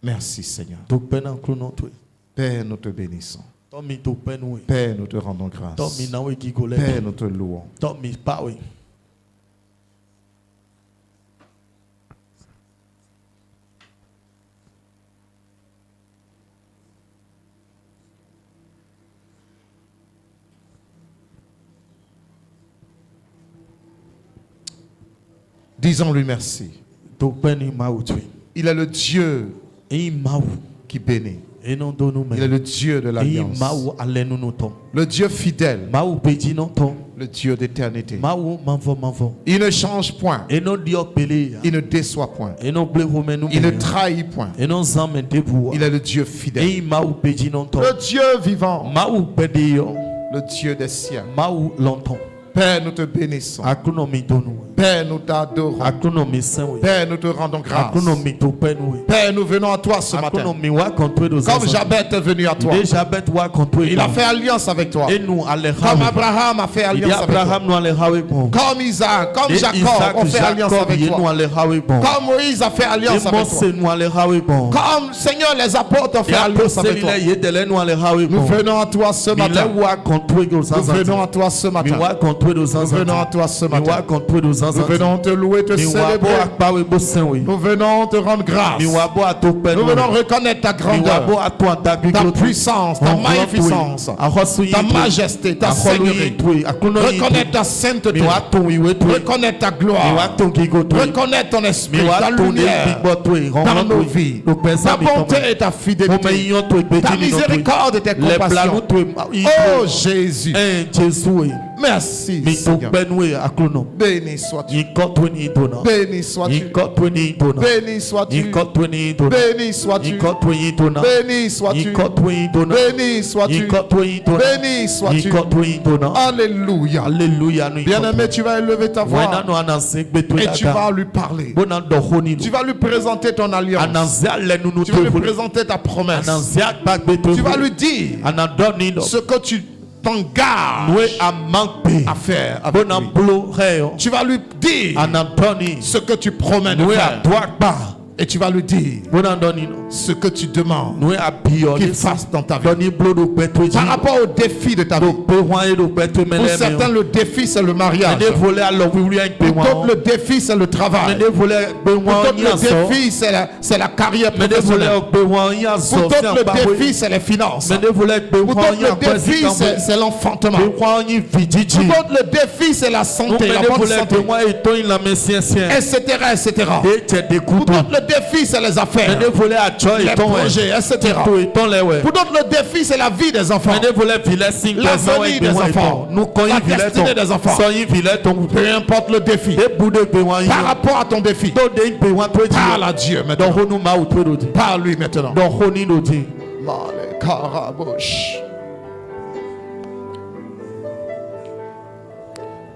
Merci Seigneur. Père, nous te bénissons. Père, nous te rendons grâce. Père, nous te louons. Disons-lui merci. Il est le Dieu qui bénit. Il est le Dieu de l'alliance. Le Dieu fidèle. Le Dieu d'éternité. Il ne change point. Il ne déçoit point. Il ne trahit point. Il est le Dieu fidèle. Le Dieu vivant. Le Dieu des cieux. Père, nous te bénissons. Père, nous t'adorons. Père, nous te rendons grâce. Père, nous venons à toi ce matin. Comme Jabet est venu à toi. Il a fait alliance avec toi. Comme Abraham a fait alliance avec toi. Comme Isaac, comme Jacob ont fait alliance avec toi. Comme Moïse a fait alliance avec toi. Comme Seigneur les apôtres ont fait alliance avec toi. Nous venons à toi ce matin. Nous venons à toi ce matin. Nous venons à toi ce matin. Nous venons te louer, te célébrer. Nous venons te rendre grâce. Nous venons reconnaître ta grandeur, ta puissance, ta magnificence, ta majesté, ta seigneurie. Reconnaître ta sainteté. Reconnaître ta gloire. Reconnaître ton esprit, ta lumière dans nos vies. Ta bonté et ta fidélité. Ta miséricorde et tes compassions. Oh Jésus. Merci Seigneur. Béni sois-tu. Béni sois-tu. Béni sois-tu. Béni sois-tu. Béni sois-tu. Béni sois-tu. Béni sois-tu. Alléluia. Bien-aimé, tu vas élever ta voix et tu vas lui parler. Tu vas lui présenter ton alliance. Tu vas lui présenter ta promesse. Tu vas lui dire ce que tu t'engages à faire avec lui. Tu vas lui dire ce que tu promets de faire. Et tu vas lui dire ce que tu demandes qu'il fasse dans ta vie. Par rapport au défi de ta vie. Pour certains, le défi, c'est le mariage. Pour d'autres, le défi, c'est le travail. Pour d'autres, le défi, c'est la carrière professionnelle. Pour d'autres, le défi, c'est les finances. Pour d'autres, le défi, c'est l'enfantement. Pour d'autres, le défi, c'est la santé, la bonne santé. Etc. Pour d'autres, le défi, c'est les affaires, les projets, etc. Pour d'autres, le défi, c'est la vie des enfants, l'avenir des enfants, la destinée des enfants. Peu importe le défi, par rapport à ton défi, parle à Dieu maintenant. Parle lui maintenant.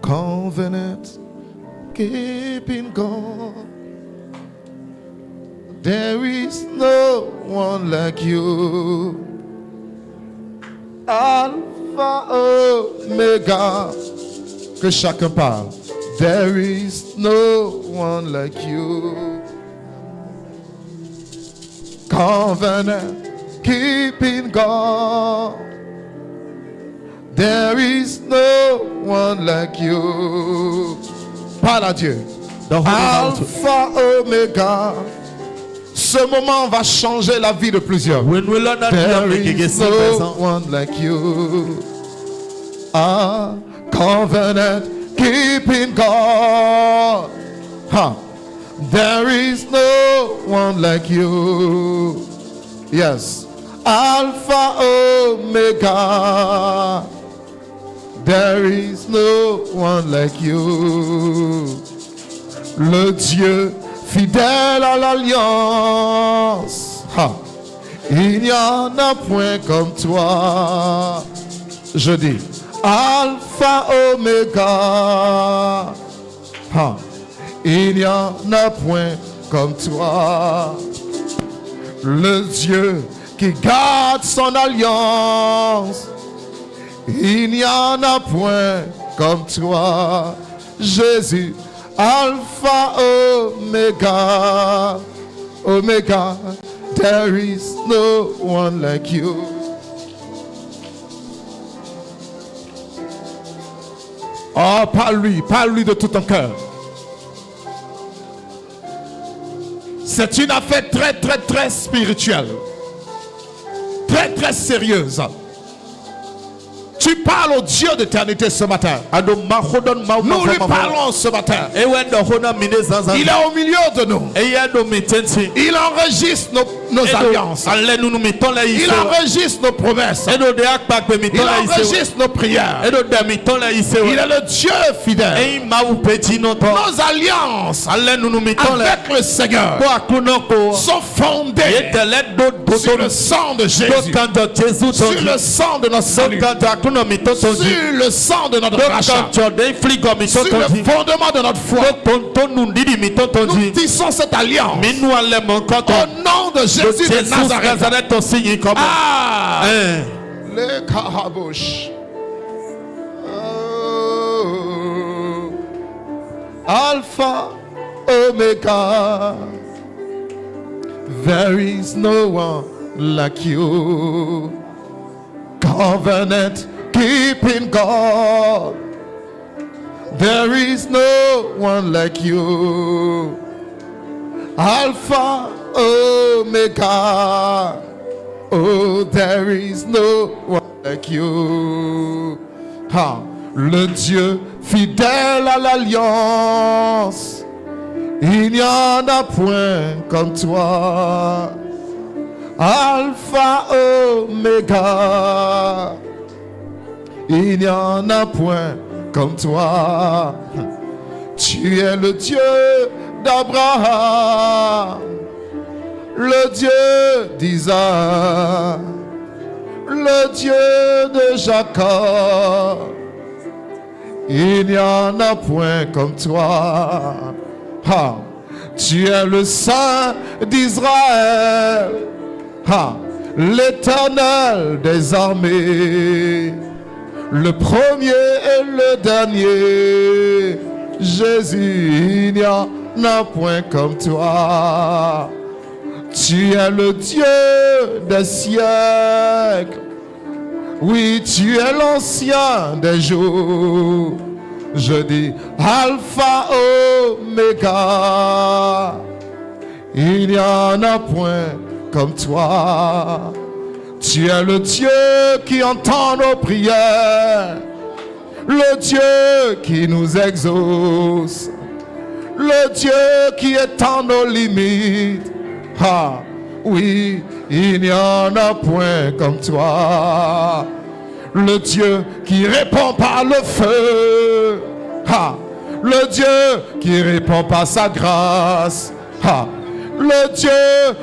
Covenant keeping God. There is no one like you. Alpha, Omega. Que chacun parle. There is no one like you. Covenant keeping God. There is no one like you. Parle à Dieu. Alpha, Omega. Ce moment va changer la vie de plusieurs. There is no one like you. Covenant keeping God. There is no one like you. Yes. Alpha, Omega. There is no one like you. Le Dieu fidèle à l'alliance. Il n'y en a point comme toi. Je dis Alpha, Omega. Il n'y en a point comme toi. Le Dieu qui garde son alliance. Il n'y en a point comme toi. Jésus, Alpha, Omega. Omega, there is no one like you. Oh, parle-lui de tout ton cœur. C'est une affaire très, très, très spirituelle. Très, très sérieuse. Tu parles au Dieu d'éternité ce matin. Nous lui parlons ce matin. Il est au milieu de nous. Il enregistre nos alliances. Il enregistre nos promesses. Il enregistre nos prières. Il est le Dieu fidèle. Nos alliances avec le Seigneur sont fondées sur le sang de Jésus, sur le sang de notre salut, sur le sang de notre rachat, sur le fondement de notre foi. Nous tissons cette alliance au nom de Jésus de Nazareth. Le Karabouche. Alpha, Omega. There is no one like you. Covenant keeping God. There is no one like you. Alpha, Omega. Oh, there is no one like you. Le Dieu fidèle à l'alliance. Il n'y en a point comme toi. Alpha, Omega. Il n'y en a point comme toi. Tu es le Dieu d'Abraham, le Dieu d'Isaac, le Dieu de Jacob. Il n'y en a point comme toi. Tu es le Saint d'Israël, l'Éternel des armées, le premier et le dernier. Jésus, il n'y en a point comme toi. Tu es le Dieu des siècles. Oui, tu es l'ancien des jours. Je dis Alpha, Oméga. Il n'y en a point comme toi. Tu es le Dieu qui entend nos prières, le Dieu qui nous exauce, le Dieu qui étend nos limites. Ah, oui, il n'y en a point comme toi. Le Dieu qui répond par le feu. Ah, le Dieu qui répond par sa grâce. Ah, le Dieu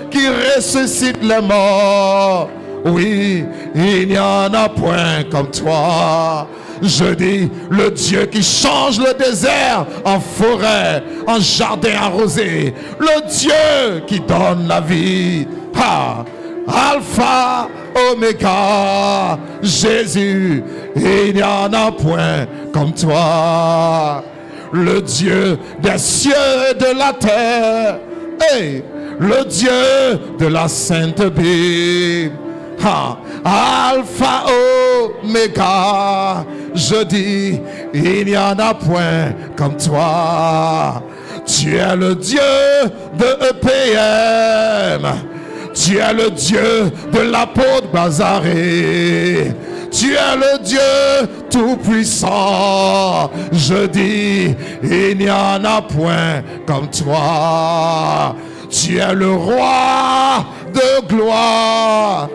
qui ressuscite les morts. Oui, il n'y en a point comme toi. Je dis, le Dieu qui change le désert en forêt, en jardin arrosé. Le Dieu qui donne la vie. Ah, Alpha, Oméga, Jésus, il n'y en a point comme toi. Le Dieu des cieux et de la terre. Hey, le Dieu de la Sainte Bible. Ah, Alpha, Oméga, je dis, il n'y en a point comme toi. Tu es le Dieu de EPM. Tu es le Dieu de l'apôtre Bazaré. Tu es le Dieu tout-puissant. Je dis, il n'y en a point comme toi. Tu es le roi de gloire.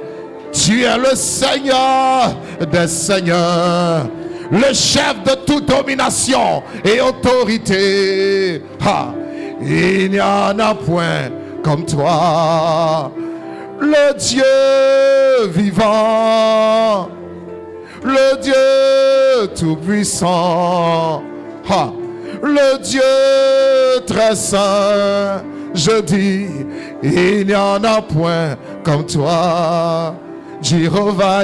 Tu es le Seigneur des seigneurs, le chef de toute domination et autorité. Ah, il n'y en a point comme toi. Le Dieu vivant, le Dieu tout-puissant, ah, le Dieu très saint. Je dis, il n'y en a point comme toi. Jéhovah,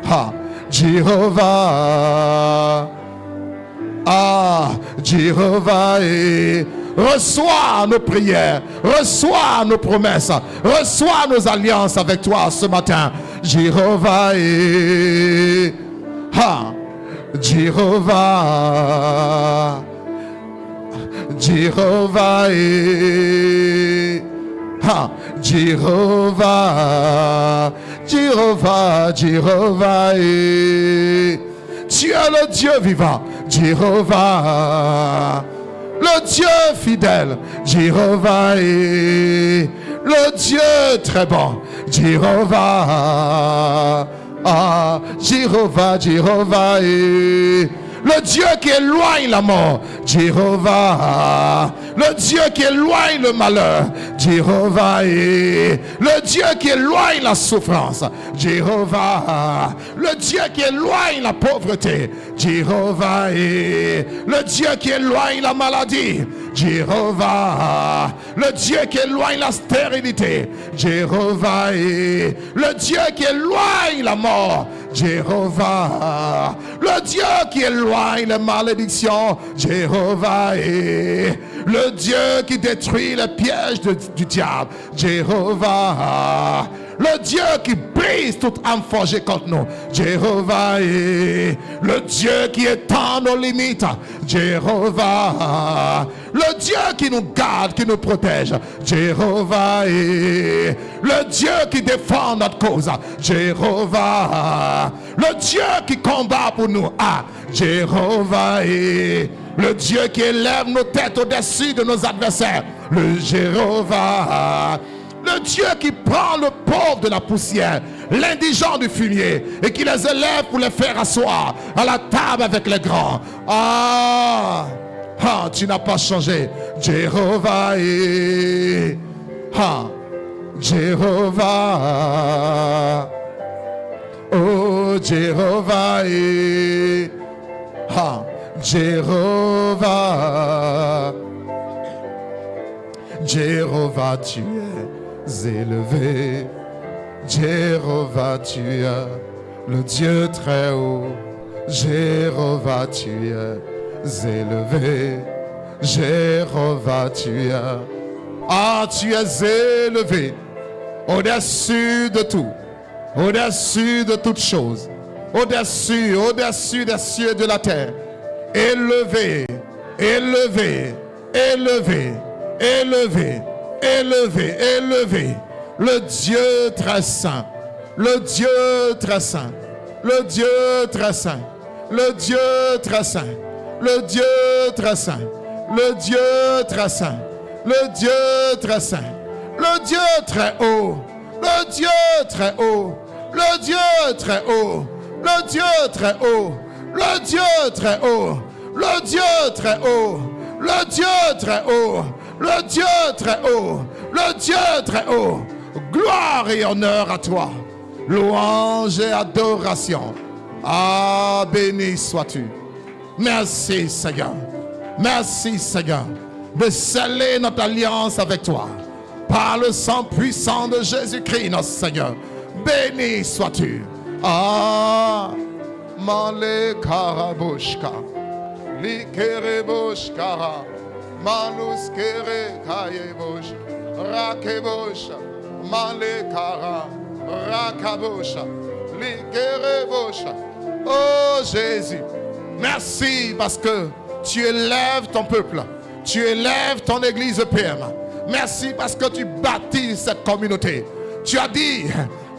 ah, Jéhovah, ah, Jéhovah, reçois nos prières, reçois nos promesses, reçois nos alliances avec toi ce matin. Jéhovah, ah, Jéhovah, Jéhovah, ah, Jéhovah, Jéhovah, Jéhovah, tu es le Dieu vivant, Jéhovah, le Dieu fidèle, Jéhovah, le Dieu très bon, Jéhovah, ah, Jéhovah, Jéhovah, le Dieu qui éloigne la mort, Jéhovah. Le Dieu qui éloigne le malheur, Jéhovah. Le Dieu qui éloigne la souffrance, Jéhovah. Le Dieu qui éloigne la pauvreté, Jéhovah. Le Dieu qui éloigne la maladie, Jéhovah. Le Dieu qui éloigne la stérilité, Jéhovah. Le Dieu qui éloigne la mort, Jéhovah. Le Dieu qui éloigne les malédictions, Jéhovah. Le Dieu qui détruit les pièges du diable, Jéhovah. Le Dieu qui brise toute âme forgée contre nous, Jéhovah. Le Dieu qui étend nos limites, Jéhovah. Le Dieu qui nous garde, qui nous protège, Jéhovah. Le Dieu qui défend notre cause, Jéhovah. Le Dieu qui combat pour nous, Jéhovah. Le Dieu qui élève nos têtes au-dessus de nos adversaires, le Jéhovah. Le Dieu qui prend le pauvre de la poussière, l'indigent du fumier, et qui les élève pour les faire asseoir à la table avec les grands. Tu n'as pas changé, Jéhovah. Jéhovah. Oh, Jéhovah. Jéhovah. Jéhovah, tu es élevé. Jéhovah, tu es le Dieu très haut, Jéhovah, tu es élevé, Jéhovah, tu es. Ah, tu es élevé au-dessus de tout, au-dessus de toutes choses, au-dessus des cieux et de la terre. Élevé, élevé, élevé, élevé, élevé, élevé. Le Dieu très saint, le Dieu très saint, le Dieu très saint, le Dieu très saint, le Dieu très saint, le Dieu très saint, le Dieu très saint, le Dieu très haut, le Dieu très haut, le Dieu très haut, le Dieu très haut, le Dieu très haut, le Dieu très haut, le Dieu très haut, le Dieu très haut, le Dieu très haut. Gloire et honneur à toi. Louange et adoration. Ah, béni sois-tu. Merci Seigneur. Merci Seigneur de sceller notre alliance avec toi par le sang puissant de Jésus-Christ notre Seigneur. Béni sois-tu. Ah, male karabushka, likereboshkara, maluskere kayebosh, rakebosh, male kara, rakabosh, likerebosh. Oh Jésus, merci parce que tu élèves ton peuple, tu élèves ton église EPM. Merci parce que tu bâtis cette communauté. Tu as dit,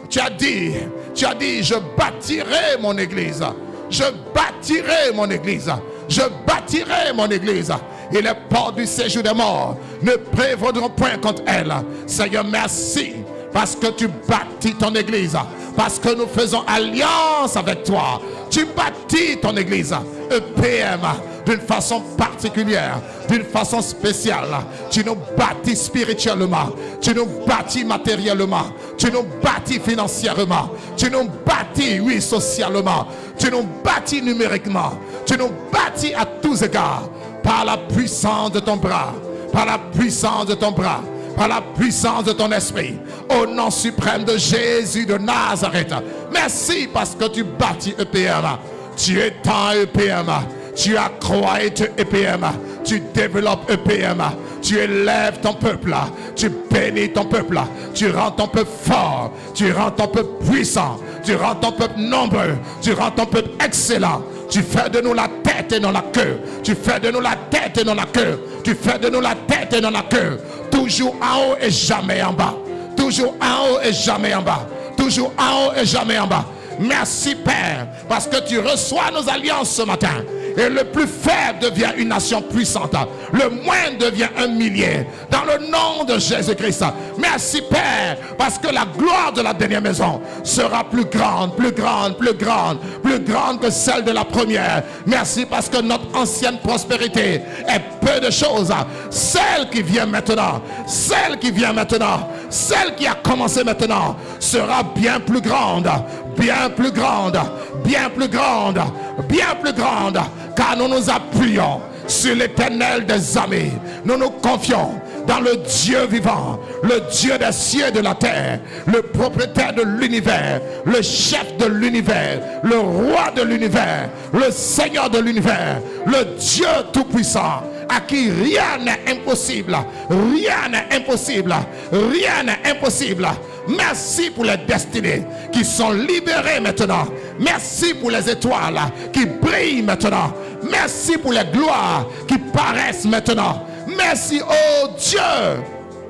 je bâtirai mon église. Je bâtirai mon église. Je bâtirai mon église. Et les portes du séjour des morts ne prévaudront point contre elle. Seigneur, merci parce que tu bâtis ton église. Parce que nous faisons alliance avec toi. Tu bâtis ton église EPM d'une façon particulière, d'une façon spéciale. Tu nous bâtis spirituellement, tu nous bâtis matériellement, tu nous bâtis financièrement, tu nous bâtis, oui, socialement, tu nous bâtis numériquement, tu nous bâtis à tous égards par la puissance de ton bras, par la puissance de ton bras, par la puissance de ton esprit, au nom suprême de Jésus de Nazareth. Merci parce que tu bâtis EPM, tu étends EPM, tu accrois EPM, tu développes EPM, tu élèves ton peuple, tu bénis ton peuple, tu rends ton peuple fort, tu rends ton peuple puissant, tu rends ton peuple nombreux, tu rends ton peuple excellent. Tu fais de nous la tête et non la queue. Tu fais de nous la tête et non la queue. Tu fais de nous la tête et non la queue. Toujours en haut et jamais en bas. Toujours en haut et jamais en bas. Toujours en haut et jamais en bas. Merci Père, parce que tu reçois nos alliances ce matin. Et le plus faible devient une nation puissante. Le moindre devient un millier. Dans le nom de Jésus-Christ. Merci Père, parce que la gloire de la dernière maison sera plus grande, plus grande, plus grande, plus grande que celle de la première. Merci parce que notre ancienne prospérité est peu de choses. Celle qui vient maintenant, celle qui vient maintenant, celle qui a commencé maintenant sera bien plus grande, bien plus grande, bien plus grande, bien plus grande. Car nous nous appuyons sur l'Éternel des armées. Nous nous confions dans le Dieu vivant, le Dieu des cieux et de la terre, le propriétaire de l'univers, le chef de l'univers, le roi de l'univers, le Seigneur de l'univers, le Dieu tout-puissant, à qui rien n'est impossible, rien n'est impossible, rien n'est impossible. Merci pour les destinées qui sont libérées maintenant. Merci pour les étoiles qui brillent maintenant. Merci pour les gloires qui paraissent maintenant. Merci, oh Dieu.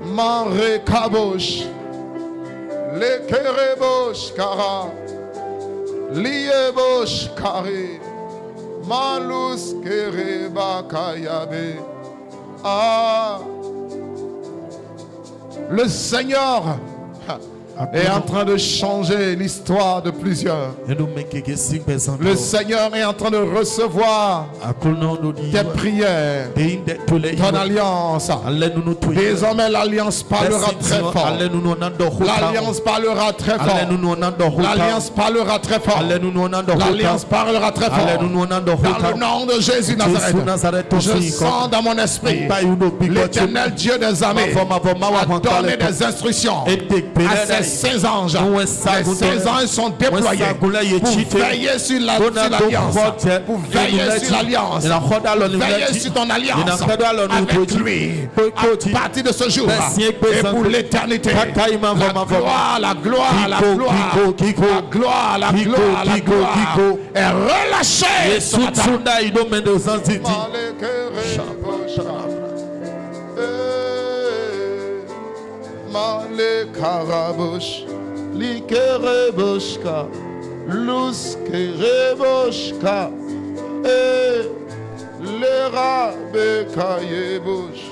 Manre kabosh, le kerebosh kara, liebosh kare, malus kereba kayabe. Ah, le Seigneur est en train de changer l'histoire de plusieurs. Le Seigneur est en train de recevoir tes prières, ton alliance. Désormais l'alliance parlera très fort. L'alliance parlera très fort. L'alliance parlera très fort. L'alliance parlera très fort. Dans le nom de Jésus Nazareth, je sens dans mon esprit l'Éternel Dieu des armées a donné des instructions à ses saints anges, les saints anges sont déployés pour veiller sur l'alliance, pour veiller sur l'alliance, veiller sur ton alliance avec lui à partir de ce jour et pour l'éternité. La gloire est relâchée ce matin. Male karabush, likerebushka, luz kerebushka, le rabe kayebush,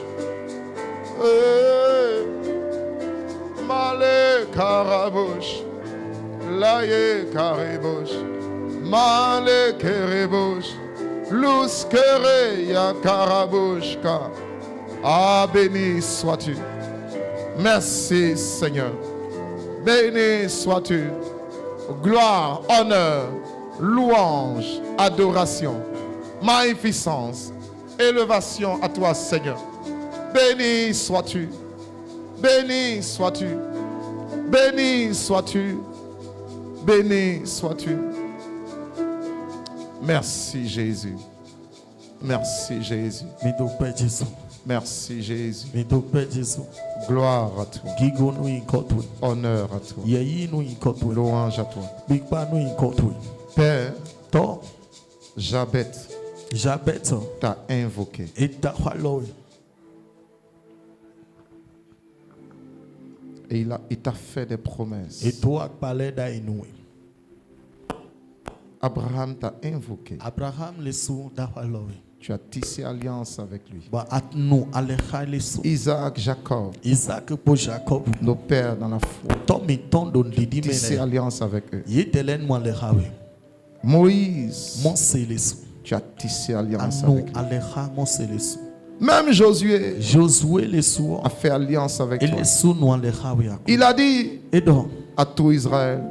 male karabush, laye karebush, male kerebush, luz kere ya karabushka. Ah, béni sois-tu. Merci Seigneur. Béni sois-tu. Gloire, honneur, louange, adoration, magnificence, élévation à toi Seigneur. Béni sois-tu. Béni sois-tu. Béni sois-tu. Béni sois-tu. Merci Jésus. Merci Jésus. Merci Jésus. Gloire à toi. Honneur à toi. Louange à toi. Père, Jabet t'a invoqué. Et il t'a fait des promesses. Abraham t'a invoqué. Tu as tissé alliance avec lui. Isaac, Jacob, nos pères dans la foi, tu as tissé alliance avec eux. Moïse, tu as tissé alliance avec lui. Même Josué a fait alliance avec toi. Il a dit à tout Israël,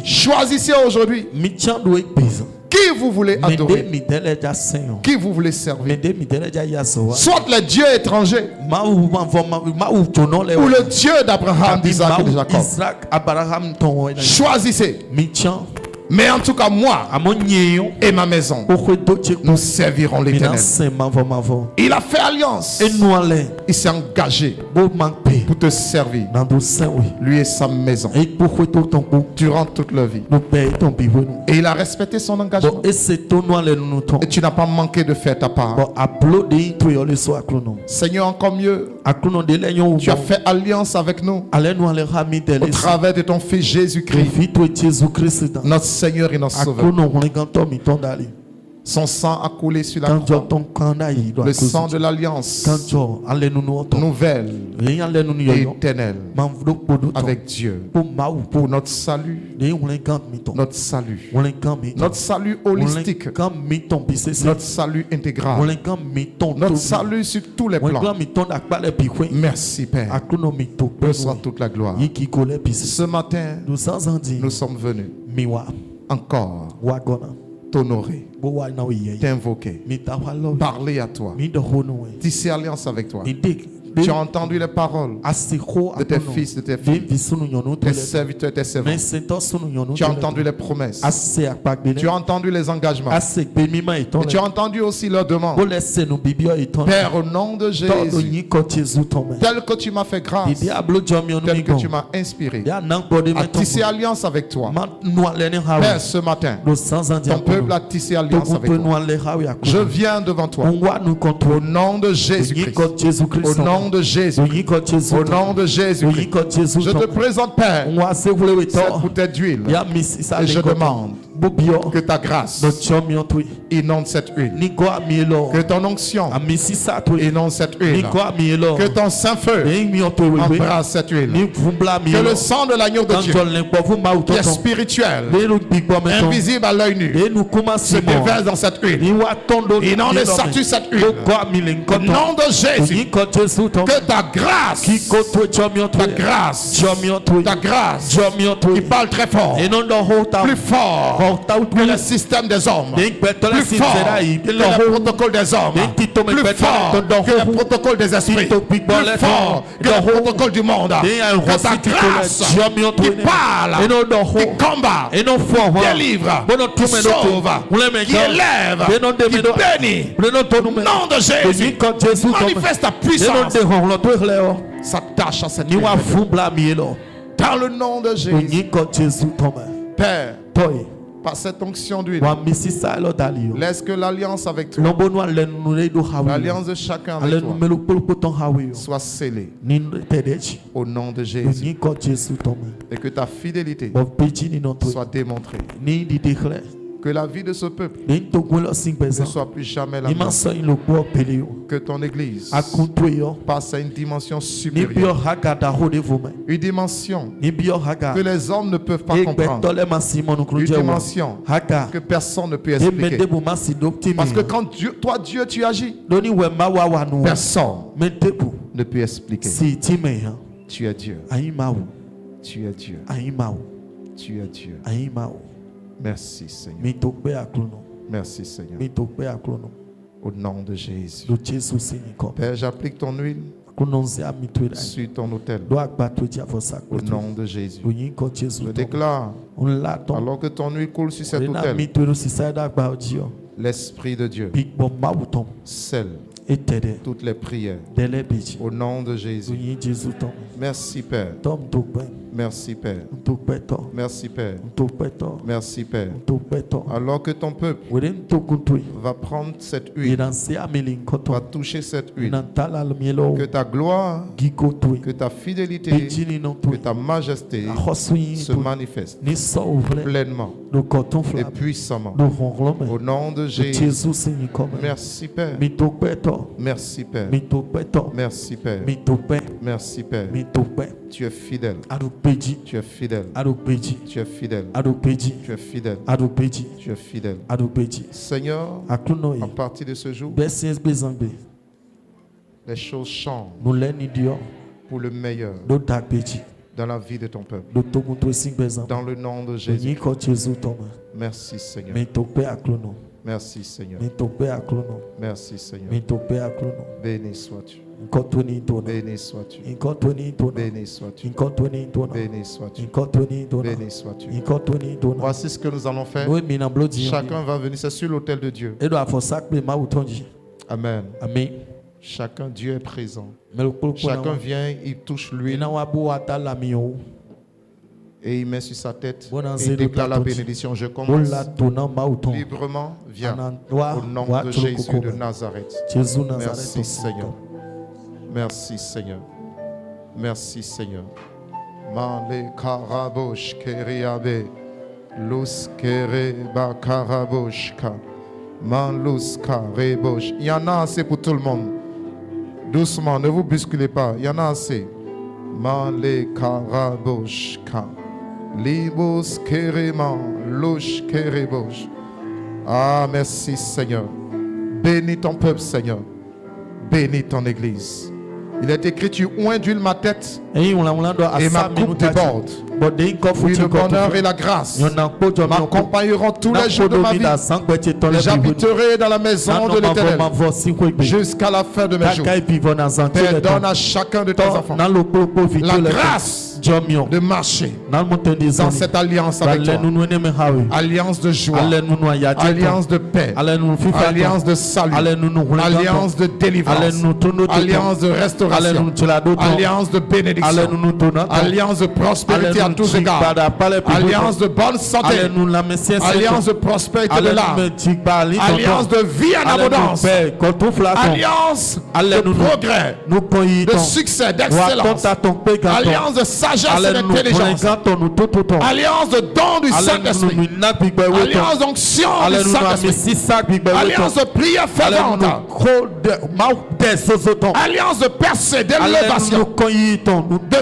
choisissez aujourd'hui qui vous voulez adorer, qui vous voulez servir, soit le Dieu étranger ou le Dieu d'Abraham, d'Isaac et de Jacob. Choisissez. Mais en tout cas, moi et ma maison, nous servirons l'Éternel. Il a fait alliance. Il s'est engagé pour te servir, lui et sa maison, durant toute leur vie. Et il a respecté son engagement. Et tu n'as pas manqué de faire ta part. Seigneur, encore mieux, tu as fait alliance avec nous au travers de ton Fils Jésus-Christ, notre Seigneur et notre Sauveur. Son sang a coulé sur la croix. Le sang de l'alliance nouvelle et éternelle avec Dieu pour notre salut, notre salut holistique, notre salut intégral, notre salut sur tous les plans. Merci Père. Reçois toute la gloire. Ce matin, nous sommes venus encore t'honorer, t'invoquer, parler à toi, tisser alliance avec toi. Tu as entendu les paroles de tes fils, de tes filles, tes serviteurs, tes servants. Tu as entendu les promesses. Tu as entendu les engagements. Et tu as entendu aussi leurs demandes. Père, au nom de Jésus, tel que tu m'as fait grâce, tel que tu m'as inspiré à tisser alliance avec toi. Père, ce matin, ton peuple a tissé alliance avec toi. Je viens devant toi au nom de Jésus-Christ. Au nom de Jésus. Au nom de Jésus. Je te présente, Père, cette bouteille d'huile. Et je demande que ta grâce inonde cette huile. Que ton onction inonde cette huile. Que ton Saint-Feu embrasse cette huile. Que le sang de l'agneau de Dieu, qui est spirituel, invisible à l'œil nu, se déverse dans cette huile. Inonde et satue cette huile. Au nom de Jésus, que ta grâce, qui parle très fort, plus fort, que le système des hommes, plus fort que le protocole des hommes, plus fort que le protocole des esprits, plus fort que le protocole du monde, que ta grâce qui parle, qui combat, qui délivre, qui sauve, qui élève, qui bénit, au nom de Jésus, manifeste ta puissance, s'attache à cette terre. Dans le nom de Jésus, Père, par cette onction d'huile, laisse que l'alliance avec toi, l'alliance de chacun avec toi, soit scellée au nom de Jésus, et que ta fidélité soit démontrée. Que la vie de ce peuple ne soit plus jamais la même. Que ton Église passe à une dimension supérieure. Une dimension que les hommes ne peuvent pas comprendre. Une dimension que personne ne peut expliquer. Parce que quand toi, Dieu, tu agis, personne ne peut expliquer. Tu es Dieu. Tu es Dieu. Tu es Dieu. Merci Seigneur. Merci Seigneur. Au nom de Jésus. Père, j'applique ton huile sur ton autel. Au nom de Jésus. Je déclare, alors que ton huile coule sur cet autel, l'Esprit de Dieu scelle toutes les prières. Au nom de Jésus. Merci Père. Merci Père. Merci Père. Merci Père. Alors que ton peuple va prendre cette huile, va toucher cette huile, que ta gloire, que ta fidélité, que ta majesté se manifeste pleinement et puissamment. Au nom de Jésus. Merci Père. Merci Père. Merci Père. Merci Père. Tu es fidèle. Tu es fidèle. Tu es fidèle. Tu es fidèle. Tu es fidèle. Seigneur, à partir de ce jour, les choses changent pour le meilleur dans la vie de ton peuple. Dans le nom de Jésus. Merci Seigneur. Merci Seigneur. Merci Seigneur. Béni sois-tu. Béni sois-tu. Béni sois-tu. Béni sois-tu. Béni sois-tu. Voici ce que nous allons faire. Chacun va venir, c'est sur l'autel de Dieu. Amen. Chacun, Dieu est présent. Chacun vient, il touche l'huile et il met sur sa tête et il déclare la bénédiction. Je commence librement. Viens au nom de Jésus de Nazareth. Merci Seigneur. Merci Seigneur. Merci Seigneur. Male karabosh keriabe lus kereba karaboshka manlus karebosh. Il y en a assez pour tout le monde. Doucement, ne vous bousculez pas. Il y en a assez. Male karaboshka libos kereman lush kerebosh. Ah, merci Seigneur. Bénis ton peuple, Seigneur. Bénis ton Église. Il est écrit, tu oins d'huile ma tête et ma coupe déborde. Oui, le bonheur et la grâce m'accompagneront tous les jours de ma vie. J'habiterai dans la maison de l'Éternel jusqu'à la fin de mes jours. Père, donne à chacun de tes enfants la grâce de marcher dans cette alliance avec toi. Alliance de joie, alliance de paix, alliance de salut, alliance de délivrance, alliance de restauration, alliance de bénédiction, alliance de prospérité à tous égards, alliance de bonne santé, alliance de prospérité de l'âme, alliance de vie en abondance, alliance de progrès, de succès, d'excellence, alliance de sagesse et d'intelligence, alliance de don du Saint-Esprit, alliance d'onction du Saint-Esprit, alliance de prière fervente, Alliance de percée, d'élévation, de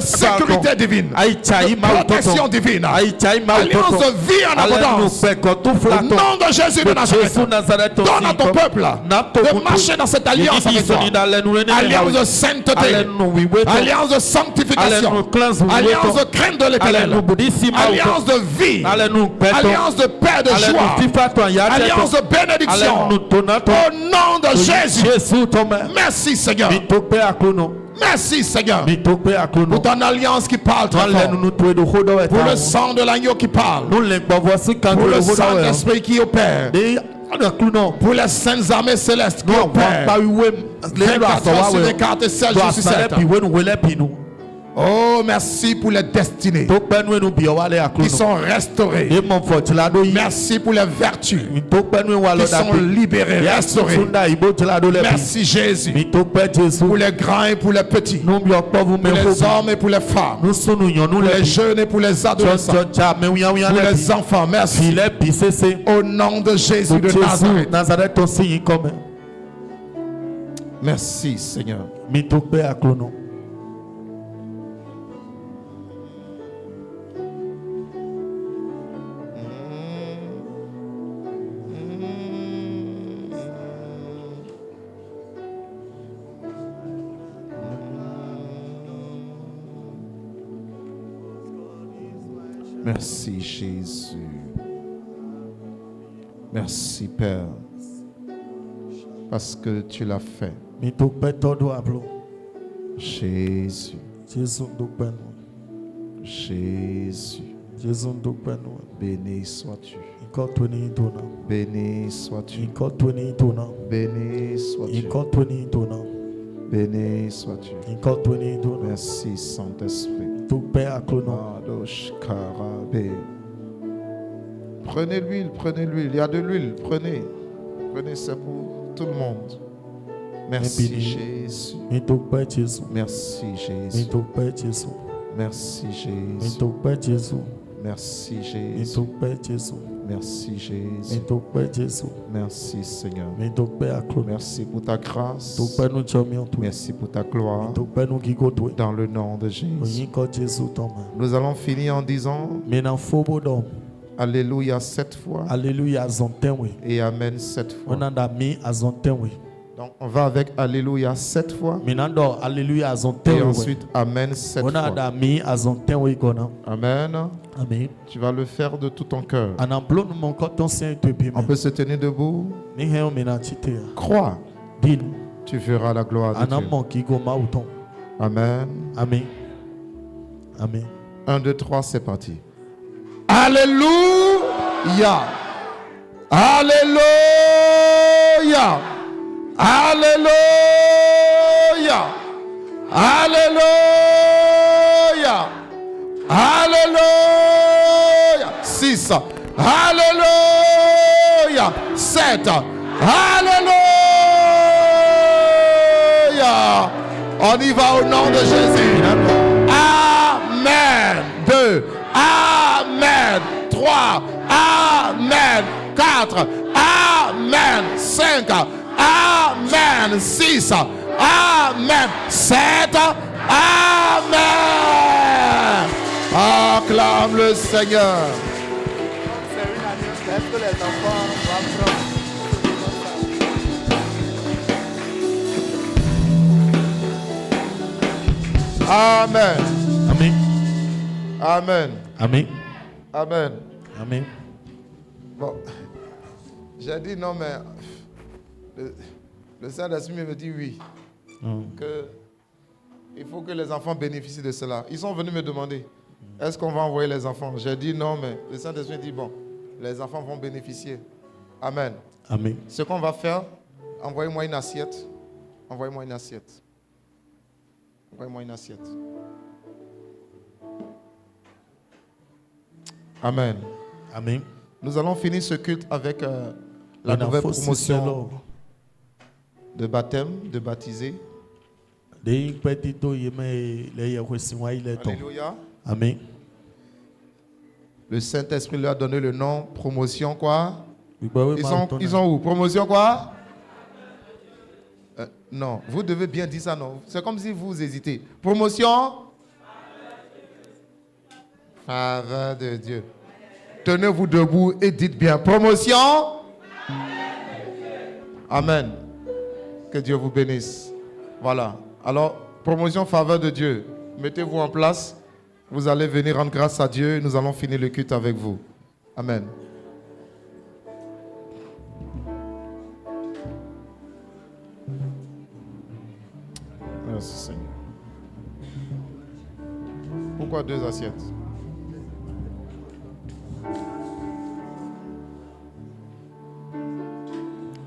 sécurité divine, de protection divine, alliance de vie en abondance. Au nom de Jésus de Nazareth, donne à ton peuple de marcher dans cette alliance avec toi. Alliance de sainteté, alliance de sanctification, alliance de crainte de l'Éternel, alliance de vie, alliance de paix, de joie, alliance de bénédiction. Au nom de Jésus. Merci Seigneur. Merci Seigneur pour ton alliance qui parle très fort, pour le sang de l'agneau qui parle, pour le Saint-Esprit qui opère, pour les saintes armées célestes qui opèrent, 24 heures sur 24 et 7 jours sur 7. Oh, merci pour les destinées qui sont restaurées. Merci pour les vertus qui sont libérées, restaurées. Merci Jésus pour les grands et pour les petits, pour les hommes et pour les femmes, pour les jeunes et pour les adolescents, pour les enfants. Merci. Au nom de Jésus de Nazareth. Merci Seigneur. Merci Jésus. Merci Père. Parce que tu l'as fait. Jésus. Jésus. Béni sois-tu. Béni sois-tu. Béni sois-tu. Béni sois-tu. Merci Saint-Esprit. Prenez l'huile, prenez l'huile. Il y a de l'huile, prenez. Prenez, c'est pour tout le monde. Merci Jésus. Merci Jésus. Merci Jésus. Merci Jésus. Merci Jésus. Merci Seigneur. Merci pour ta grâce. Merci pour ta gloire. Dans le nom de Jésus. Nous allons finir en disant Alléluia 7 fois. Et Amen 7 fois. Donc on va avec Alléluia 7 fois. Et ensuite Amen 7 fois. Amen. Amen. Tu vas le faire de tout ton cœur. On peut se tenir debout. Crois. Tu verras la gloire de Dieu. Amen. Amen. Amen. 1, 2, 3, c'est parti. Alléluia. Alléluia. Alléluia. Alléluia. Alléluia. 6. Alléluia. 7. Alléluia. On y va au nom de Jésus. Amen. 2. Amen. 3. Amen. 4. Amen. 5. Amen. 6. Amen. 7. Amen. Acclame le Seigneur. C'est une annonce. Est-ce que les enfants vont prendre? Amen. Amen. Amen. Amen. Amen. Amen. Bon, j'ai dit non, mais le Saint-Esprit me dit oui. Que il faut que les enfants bénéficient de cela. Ils sont venus me demander, est-ce qu'on va envoyer les enfants? J'ai dit non, mais le Saint-Esprit dit bon, les enfants vont bénéficier. Amen. Amen. Ce qu'on va faire, envoyez-moi une assiette. Envoyez-moi une assiette. Envoyez-moi une assiette. Amen. Amen. Nous allons finir ce culte avec la nouvelle promotion de baptême, de baptisé. Alléluia. Amen. Le Saint-Esprit lui a donné le nom promotion quoi? Ils sont où? Promotion quoi? Non, vous devez bien dire ça, non. C'est comme si vous hésitez. Promotion. Faveur de Dieu. Tenez-vous debout et dites bien. Promotion. Amen. Que Dieu vous bénisse. Voilà. Alors, promotion, faveur de Dieu. Mettez-vous en place. Vous allez venir rendre grâce à Dieu et nous allons finir le culte avec vous. Amen. Merci Seigneur. Pourquoi 2 assiettes?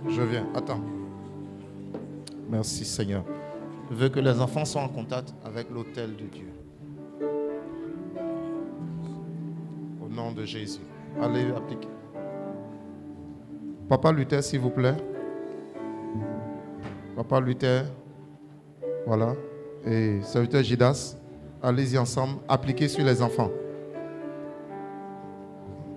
Je viens. Attends. Merci Seigneur. Je veux que les enfants soient en contact avec l'autel de Dieu. Au nom de Jésus. Allez appliquer. Papa Luther, s'il vous plaît. Papa Luther. Voilà. Et serviteur Gidas. Allez-y ensemble. Appliquez sur les enfants.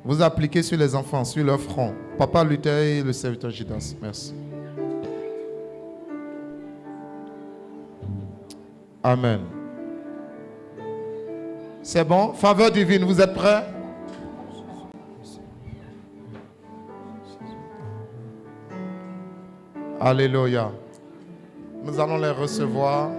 Vous appliquez sur les enfants, sur leur front. Papa Luther et le serviteur Gidas. Merci. Amen. C'est bon? Faveur divine, vous êtes prêts? Alléluia. Nous allons les recevoir.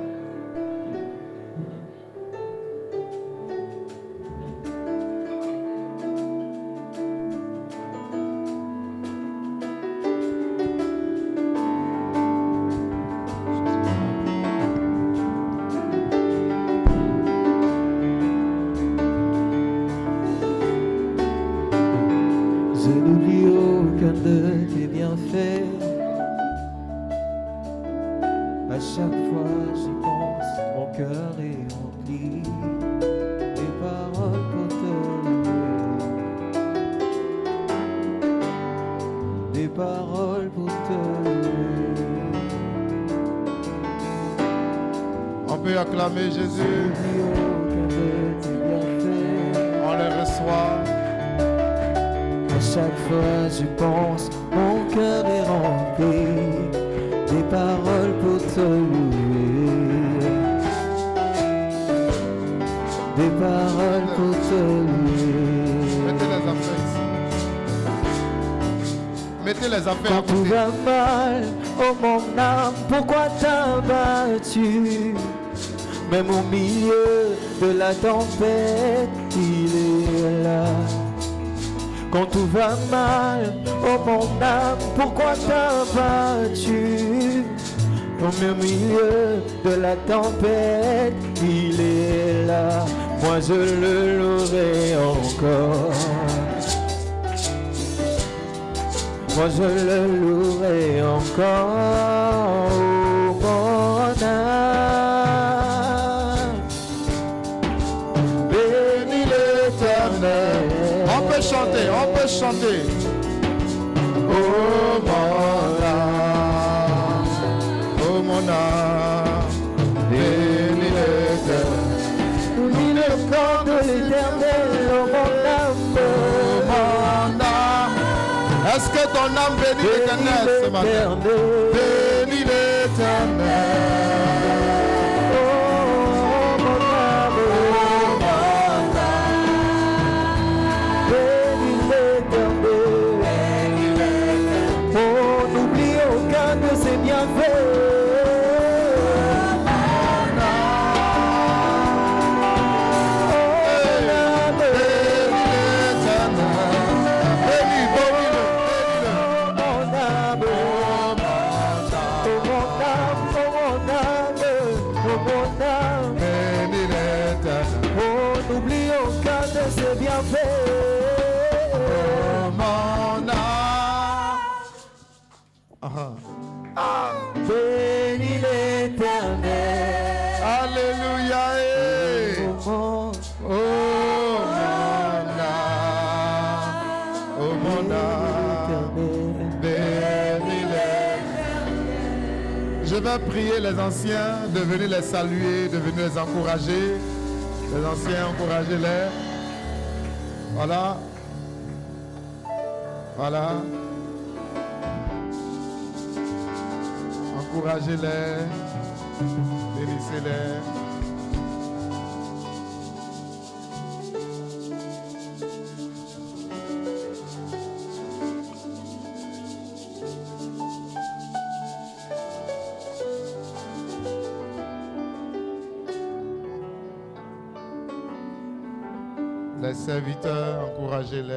Je n'oublie aucun de tes bienfaits. À chaque fois j'y pense, mon cœur est rempli. Des paroles pour te louer. Des paroles pour te louer. On peut acclamer Je Jésus. n'oublie aucun de tes bienfaits. On les reçoit. À chaque fois j'y pense, mon cœur est rempli. Des paroles pour te louer. Des paroles pour te louer. Mettez les affaires ici. Mettez les affaires à Quand tout côté. va mal, oh mon âme, pourquoi t'as battu? Même au milieu de la tempête, il est là. Quand tout va mal, oh mon âme, pourquoi t'as battu? Au milieu de la tempête, il est là. Moi je le louerai encore. Moi je le louerai encore. Oh mon âme, bénis l'Éternel. On peut chanter, on peut chanter. Oh mon âme, Oh mon âme, bénis l'Éternel. oublie le camp de l'Éternel. Oh mon âme, Oh mon âme. Est-ce que ton âme bénit l'Éternel ce matin? l'Éternel. Bénis l'Éternel. Oh mon âme, bénis l'Éternel. Oh, n'oublie aucun de ses bienfaits. Bénis l'Éternel. Alléluia. Oh, Oh mon âme, oh mon âme, bénis les. Je vais prier les anciens de venir les saluer, de venir les encourager. Les anciens, encouragez-les. Voilà. Voilà. encouragez-les, bénissez-les. Les serviteurs, encouragez-les.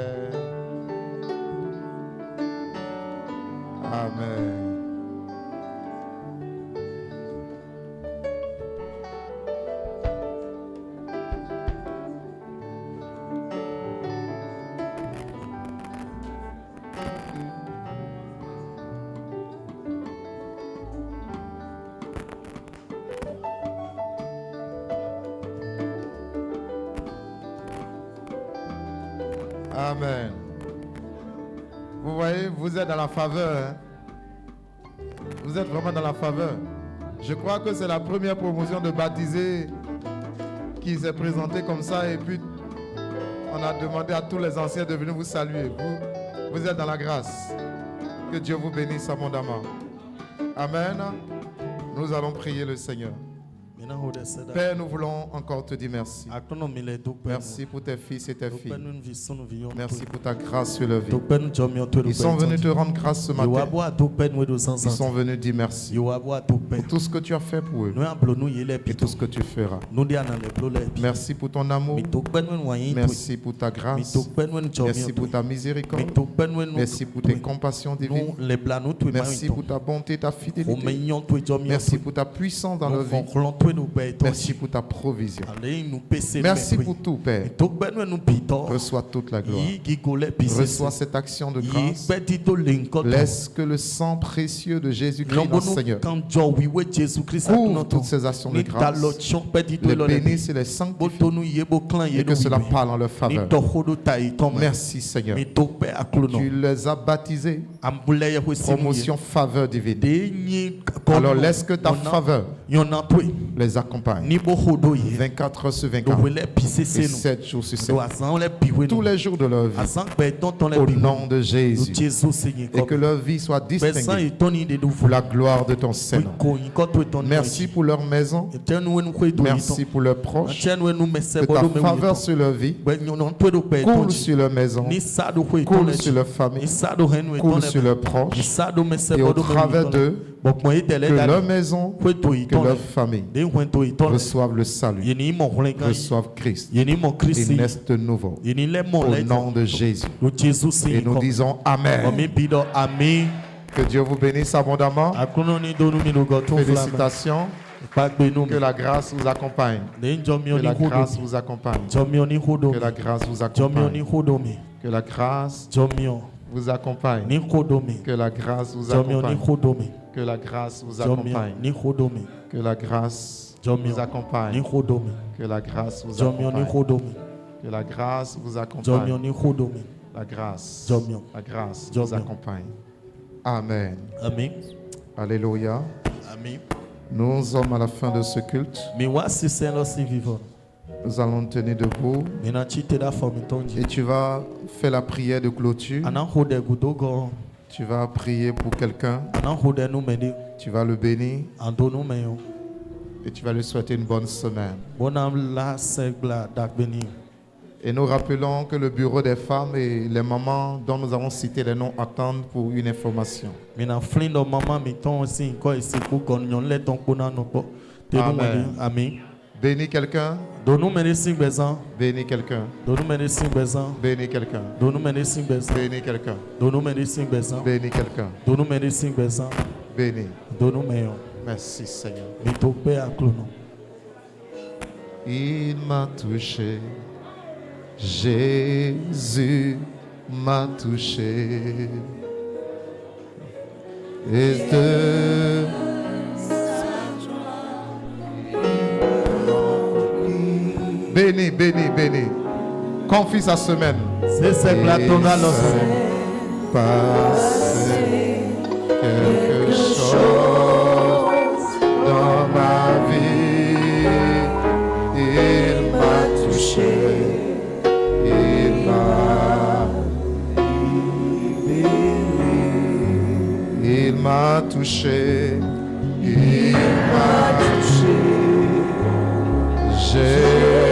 Amen. Amen. Vous voyez, vous êtes dans la faveur. Hein? Vous êtes vraiment dans la faveur. Je crois que c'est la première promotion de baptisé qui s'est présentée comme ça. Et puis, on a demandé à tous les anciens de venir vous saluer. Vous êtes dans la grâce. Que Dieu vous bénisse abondamment. Amen. Nous allons prier le Seigneur. Père, nous voulons encore te dire merci. Merci pour tes fils et tes filles. Merci pour ta grâce sur leur vie. Ils sont venus te rendre grâce ce matin. Ils sont venus dire merci pour tout ce que tu as fait pour eux et tout ce que tu feras. Merci pour ton amour. Merci pour ta grâce. Merci pour ta miséricorde. Merci pour tes compassions divines. Merci pour ta bonté, ta fidélité. Merci pour ta puissance dans leur vie. Merci pour ta provision. Merci pour tout, Père. Reçois toute la gloire. Reçois cette action de grâce. Laisse que le sang précieux de Jésus-Christ, notre Seigneur, couvre toutes ces actions de grâce. Les bénisse et les sanctifie. Et que cela parle en leur faveur. Merci, Seigneur. Tu les as baptisés. Promotion faveur divine. Alors laisse que ta faveur les accompagne 24 heures sur 24 et 7 jours sur 7, tous les jours de leur vie, au nom de Jésus, et que leur vie soit distinguée pour la gloire de ton Seigneur. Merci pour leur maison, merci pour leurs proches, que ta faveur sur leur vie coule sur leur maison, coule sur leur famille, coule sur leurs proches, et au travers d'eux, que leur maison, que leur famille reçoivent le salut, reçoivent Christ et naissent de nouveau. Au nom de Jésus. Et nous disons Amen. Que Dieu vous bénisse abondamment. Félicitations. Que la grâce vous accompagne. Que la grâce vous accompagne. Que la grâce vous accompagne. Que la grâce vous accompagne. Que la grâce vous accompagne. Que la grâce vous accompagne. Que la grâce vous accompagne. Que la grâce vous accompagne. Que la grâce vous accompagne. La grâce vous accompagne. Amen. Amen. Alléluia. Amen. Nous sommes à la fin de ce culte. Nous allons tenir debout. Et tu vas faire la prière de clôture. Tu vas prier pour quelqu'un. Tu vas le bénir. Et tu vas lui souhaiter une bonne semaine. Et nous rappelons que le bureau des femmes et les mamans dont nous avons cité les noms attendent pour une information. Amen. Bénis quelqu'un. Bénis quelqu'un. Bénis quelqu'un. Bénis quelqu'un. Bénis quelqu'un. Bénis. Merci Seigneur. Il m'a touché. Jésus m'a touché. Et de béni, béni, béni. Confie sa semaine. C'est ce plateau là passer quelque chose dans ma vie. Il m'a touché. Il m'a touché, il m'a touché.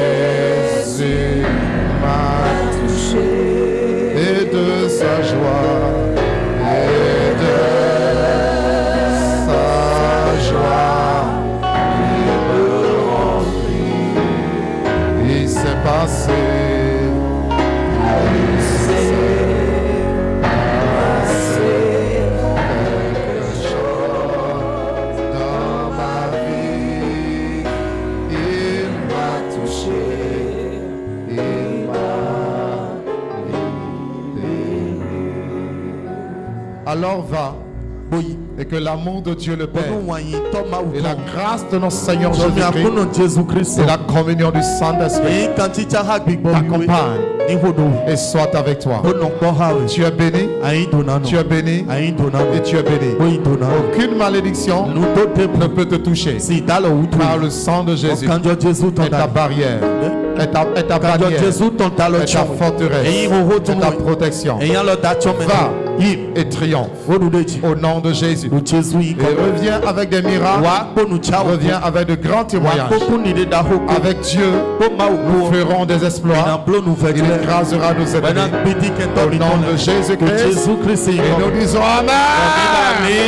Jésus m'a touché. Et de sa joie, et de sa joie, il me remplit. Il s'est passé, il s'est passé quelque chose dans ma vie. Il m'a touché, il m'a libéré. Alors va, Oui. et que l'amour de Dieu le Père Ono wanyi to ma et la uton. grâce de notre Seigneur Zomi Jésus-Christ akono Jésus Christ. et la communion du Saint-Esprit Eyi kanti chaha gbigbo t'accompagne ni hodo. et soit avec toi. Ono ko hawe. Tu es béni, Ayi donano. tu es béni Ayi donano. et tu es béni. Oyi donano. Aucune malédiction Nu to te ne peut te toucher si dalo utu. car le sang de Jésus Kanjo Jésus ton est ta dalo. barrière, est ta Kanjo barrière, Jésus ton dalo est ta chawe. forteresse, Eyi ho est ta tumu. protection. Eyi lo da chome. Va Yi. et triomphe Odudeji. au nom de Jésus. Nu Jésus yi Et ko. reviens avec des miracles, Wa konu chawe. reviens avec de grands Wa témoignages. koku ni de da ho. Avec Dieu, Ko ma nous uko. ferons des Na exploits. blo nu Il vedle. écrasera nos Bana ennemis. bidi kento Au nom de Jésus-Christ. Jésus Christ yi Et ko. nous disons Amen. Amen.